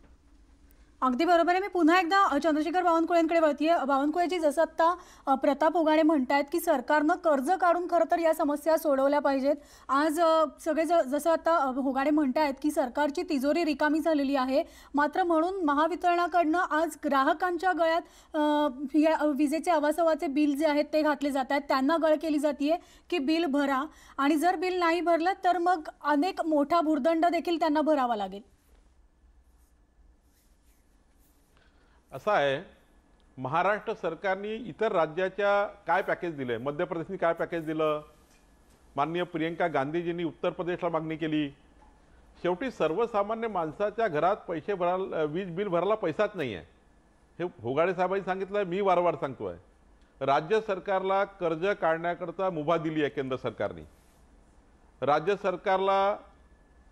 अगदी बरोबर आहे. मी पुन्हा एकदा चंद्रशेखर बावनकुळेंकडे वळतीये. बावनकुळेजी, जसं आता प्रताप होगाडे म्हणतायत की सरकारनं कर्ज काढून खरं तर या समस्या सोडवल्या पाहिजेत. आज सगळे जसं आता होगाडे म्हणतायत की सरकारची तिजोरी रिकामी झालेली आहे, मात्र म्हणून महावितरणाकडनं आज ग्राहकांच्या गळ्यात विजेचे अवासवाचे बिल जे आहेत ते घातले जात आहेत. त्यांना गळ केली जाते की बिल भरा, आणि जर बिल नाही भरलं तर मग अनेक मोठा भुर्दंड देखील त्यांना भरावा लागेल. असं आहे, महाराष्ट्र सरकारने इतर राज्याच्या काय पॅकेज दिले, मध्य प्रदेशने काय पॅकेज दिलं, माननीय प्रियंका गांधीजींनी उत्तर प्रदेशला मागणी केली. शेवटी सर्वसामान्य माणसाच्या घरात पैसे भरायला, वीज बिल भरायला पैसाच नाही आहे. हे होगाडे साहेबांनी सांगितलं, मी वारंवार सांगतो आहे. राज्य सरकारला कर्ज काढण्याकरता मुभा दिली आहे केंद्र सरकारने. राज्य सरकारला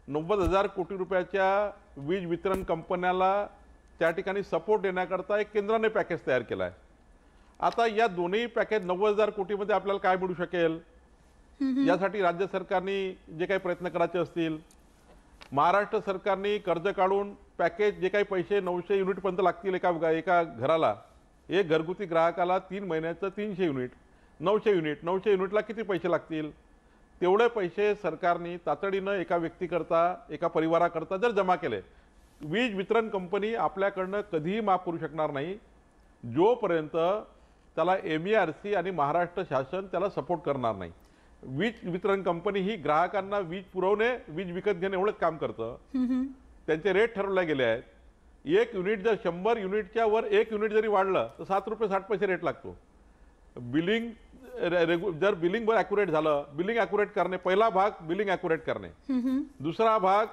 90,000 कोटी रुपयाच्या वीज वितरण कंपन्याला त्या ठिकाणी सपोर्ट देण्याकरता एक केंद्राने पॅकेज तयार केला आहे. आता या दोन्ही पॅकेज 90,000 कोटीमध्ये आपल्याला काय मिळू शकेल, यासाठी राज्य सरकारने जे काही प्रयत्न करायचे असतील, महाराष्ट्र सरकारने कर्ज काढून पॅकेज जे काही पैसे 900 युनिटपर्यंत लागतील एका घराला, एक घरगुती ग्राहकाला 3 महिन्याचं 300 युनिट, 900 युनिटला किती पैसे लागतील, तेवढे पैसे सरकारने तातडीनं एका व्यक्तीकरता, एका परिवाराकरता जर जमा केले, वीज वितरण कंपनी आपल्याकडनं कधीही माफ करू शकणार नाही, जोपर्यंत त्याला MERC आणि महाराष्ट्र शासन त्याला सपोर्ट करणार नाही. वीज वितरण कंपनी ही ग्राहकांना वीज पुरवणे, वीज विकत घेणे एवढंच काम करतं. त्यांचे रेट ठरवले गेले आहेत. एक युनिट जर 100 युनिटच्या वर एक युनिट जरी वाढलं तर 7 रुपये 60 पैसे रेट लागतो. बिलिंग जर बिलिंग ॲक्युरेट झालं, बिलिंग ॲक्युरेट करणे, पहिला भाग बिलिंग ॲक्युरेट करणे, दुसरा भाग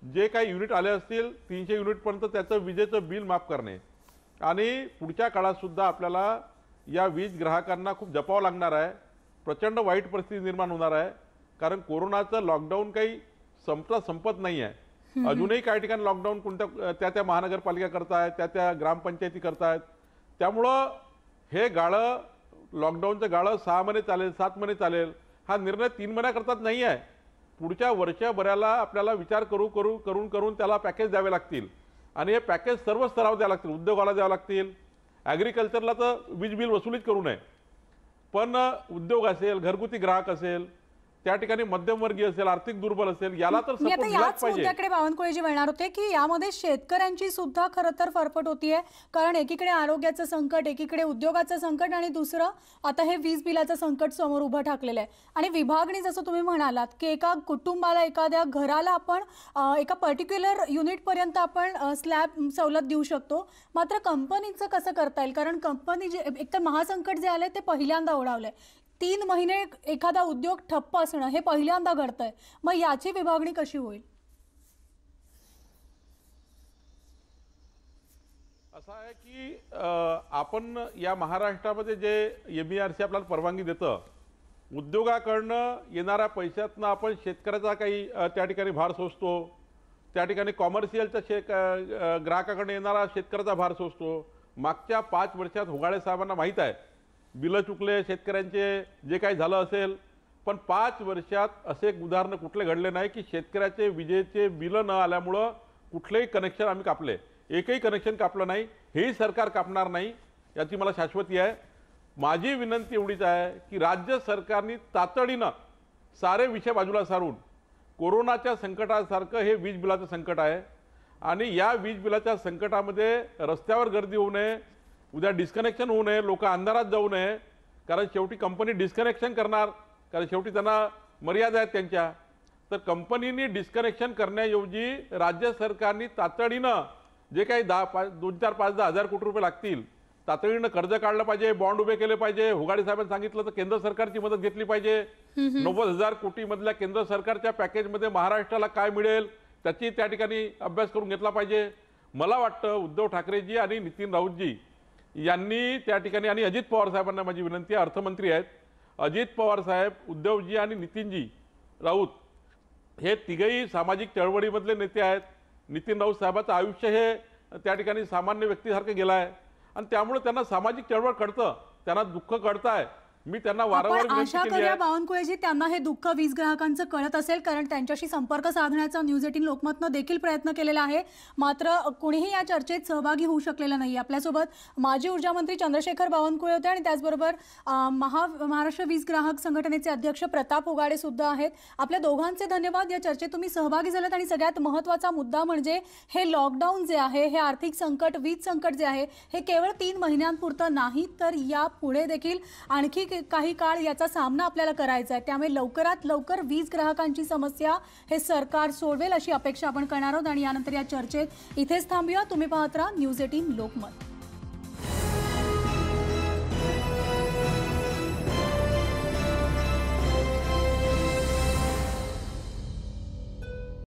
जे काही युनिट आले असतील 300 युनिटपर्यंत त्याचं विजेचं बिल माफ करणे, आणि पुढच्या काळात सुद्धा आपल्याला या वीज ग्राहकांना खूप जपावं लागणार आहे. प्रचंड वाईट परिस्थिती निर्माण होणार आहे, कारण कोरोनाचं लॉकडाऊन काही संपत नाही आहे. अजूनही काही ठिकाणी लॉकडाऊन कोणत्या त्या महानगरपालिका करतायत, त्या ग्रामपंचायती करतायत. त्यामुळं हे गाळं, लॉकडाऊनचं गाळं 6 महिने चालेल, 7 महिने चालेल, हा निर्णय 3 महिन्याकरताच नाही आहे. पुढच्या वर्षभराला आपल्याला विचार करून त्याला पॅकेज द्यावे लागतील. आणि हे पॅकेज सर्व स्तरावर द्यावं लागतील. उद्योगाला द्यावं लागतील, ॲग्रिकल्चरला तर वीज बिल वसुलीच करू नये, पण उद्योग असेल, घरगुती ग्राहक असेल, त्या ठिकाणी मध्यमवर्गीय असेल, आर्थिक दुर्बल असेल, याला तर मी आता सपोर्ट दिलाच याच पाहिजे. मुद्द्याकडे बावनकुळेजी वळणार होते की यामध्ये शेतकऱ्यांची सुद्धा खरं तर फरफट होतीये, कारण एकीकडे आरोग्याचं संकट, एकीकडे उद्योगाचं संकट आणि दुसरं आता हे वीज बिलाचं संकट समोर उभं ठाकलेलं आहे. आणि विभागणी जसं तुम्ही म्हणालात की एका कुटुंबाला, एखाद्या घराला आपण एका पर्टिक्युलर युनिटपर्यंत आपण स्लॅब सवलत देऊ शकतो. मात्र कंपनीचं कसं करता येईल, कारण कंपनी जे एकतर महासंकट जे आलंय ते पहिल्यांदा ओढावलंय. 3 महिने एखादा उद्योग ठप्प असणं हे पहिल्यांदा घडतंय. मग याची विभागणी कशी होईल? असं आहे की आपण या महाराष्ट्रामध्ये जे MERC आपल्याला परवानगी देतं, उद्योगाकडनं येणाऱ्या पैशातनं आपण शेतकऱ्याचा काही त्या ठिकाणी भार सोसतो, त्या ठिकाणी कॉमर्शियलच्या ग्राहकाकडनं येणारा शेतकऱ्याचा भार सोसतो. मागच्या 5 वर्षात होगाडे साहेबांना माहीत आहे, बिलं चुकले शेतकऱ्यांचे, जे काही झालं असेल, पण 5 वर्षात असे उदाहरण कुठले घडले नाही की शेतकऱ्याचे विजेचे बिलं न आल्यामुळं कुठलेही कनेक्शन आम्ही कापले. एकही कनेक्शन कापलं नाही. हेही सरकार कापणार नाही, याची मला शाश्वती आहे. माझी विनंती एवढीच आहे की राज्य सरकारने तातडीनं सारे विषय बाजूला सारून, कोरोनाच्या संकटासारखं हे वीज बिलाचं संकट आहे आणि या वीज बिलाच्या संकटामध्ये रस्त्यावर गर्दी होऊ नये, उद्या डिस्कनेक्शन होऊ नये, लोक अंधारात जाऊ नये, कारण शेवटी कंपनी डिस्कनेक्शन करणार, कारण शेवटी त्यांना मर्यादा आहेत त्यांच्या. तर कंपनीने डिस्कनेक्शन करण्याऐवजी राज्य सरकारने तातडीनं जे काही 2-4-5-10 हजार कोटी रुपये लागतील, तातडीनं कर्ज काढलं पाहिजे, बॉन्ड उभे केले पाहिजे. होगाडे साहेबांनी सांगितलं तर केंद्र सरकारची मदत घेतली पाहिजे. 90,000 कोटी मधल्या केंद्र सरकारच्या पॅकेजमध्ये महाराष्ट्राला काय मिळेल त्याची त्या ठिकाणी अभ्यास करून घेतला पाहिजे. मला वाटतं उद्धव ठाकरेजी आणि नितीन राऊतजी यांनी त्या ठिकाणी, आणि अजित पवार साहेबांना माझी विनंती आहे, अर्थमंत्री आहेत अजित पवार साहेब, उद्धवजी आणि नितीनजी राऊत, हे तिघही सामाजिक चळवळीमधले नेते आहेत. नितीन राऊत साहेबांचं आयुष्य हे त्या ठिकाणी सामान्य व्यक्तीसारखं गेलं आहे आणि त्यामुळे त्यांना सामाजिक चळवळ कळतं, त्यांना दुःख कळतं आहे. मी त्यांना वारंवार आपण विनंती आशा केली करूया आहे. बावनकुळेजी त्यांना हे दुःख वीज ग्राहकांचं कळत असेल, कारण त्यांच्याशी संपर्क साधण्याचा न्यूज 18 लोकमतनं देखील प्रयत्न केलेला आहे. मात्र कुणीही या चर्चेत सहभागी होऊ शकलेलं नाही. आपल्यासोबत माजी ऊर्जा मंत्री चंद्रशेखर बावनकुळे होते आणि त्याचबरोबर महाराष्ट्र वीज ग्राहक संघटनेचे अध्यक्ष प्रताप उगाडे सुद्धा आहेत. आपल्या दोघांचे धन्यवाद. या चर्चेत तुम्ही सहभागी झालात आणि सगळ्यात महत्त्वाचा मुद्दा म्हणजे हे लॉकडाऊन जे आहे, हे आर्थिक संकट, वीज संकट जे आहे, हे केवळ 3 महिन्यांपुरतं नाही, तर या पुढे देखील आणखी काही काळ याचा सामना आपल्याला करायचा आहे. त्यामुळे लवकरात लवकर वीज ग्राहकांची समस्या हे सरकार सोडवेल अशी अपेक्षा आपण करणार आहोत. आणि यानंतर या चर्चेत इथेच थांबूया. तुम्ही पाहत राहा न्यूज 18 लोकमत.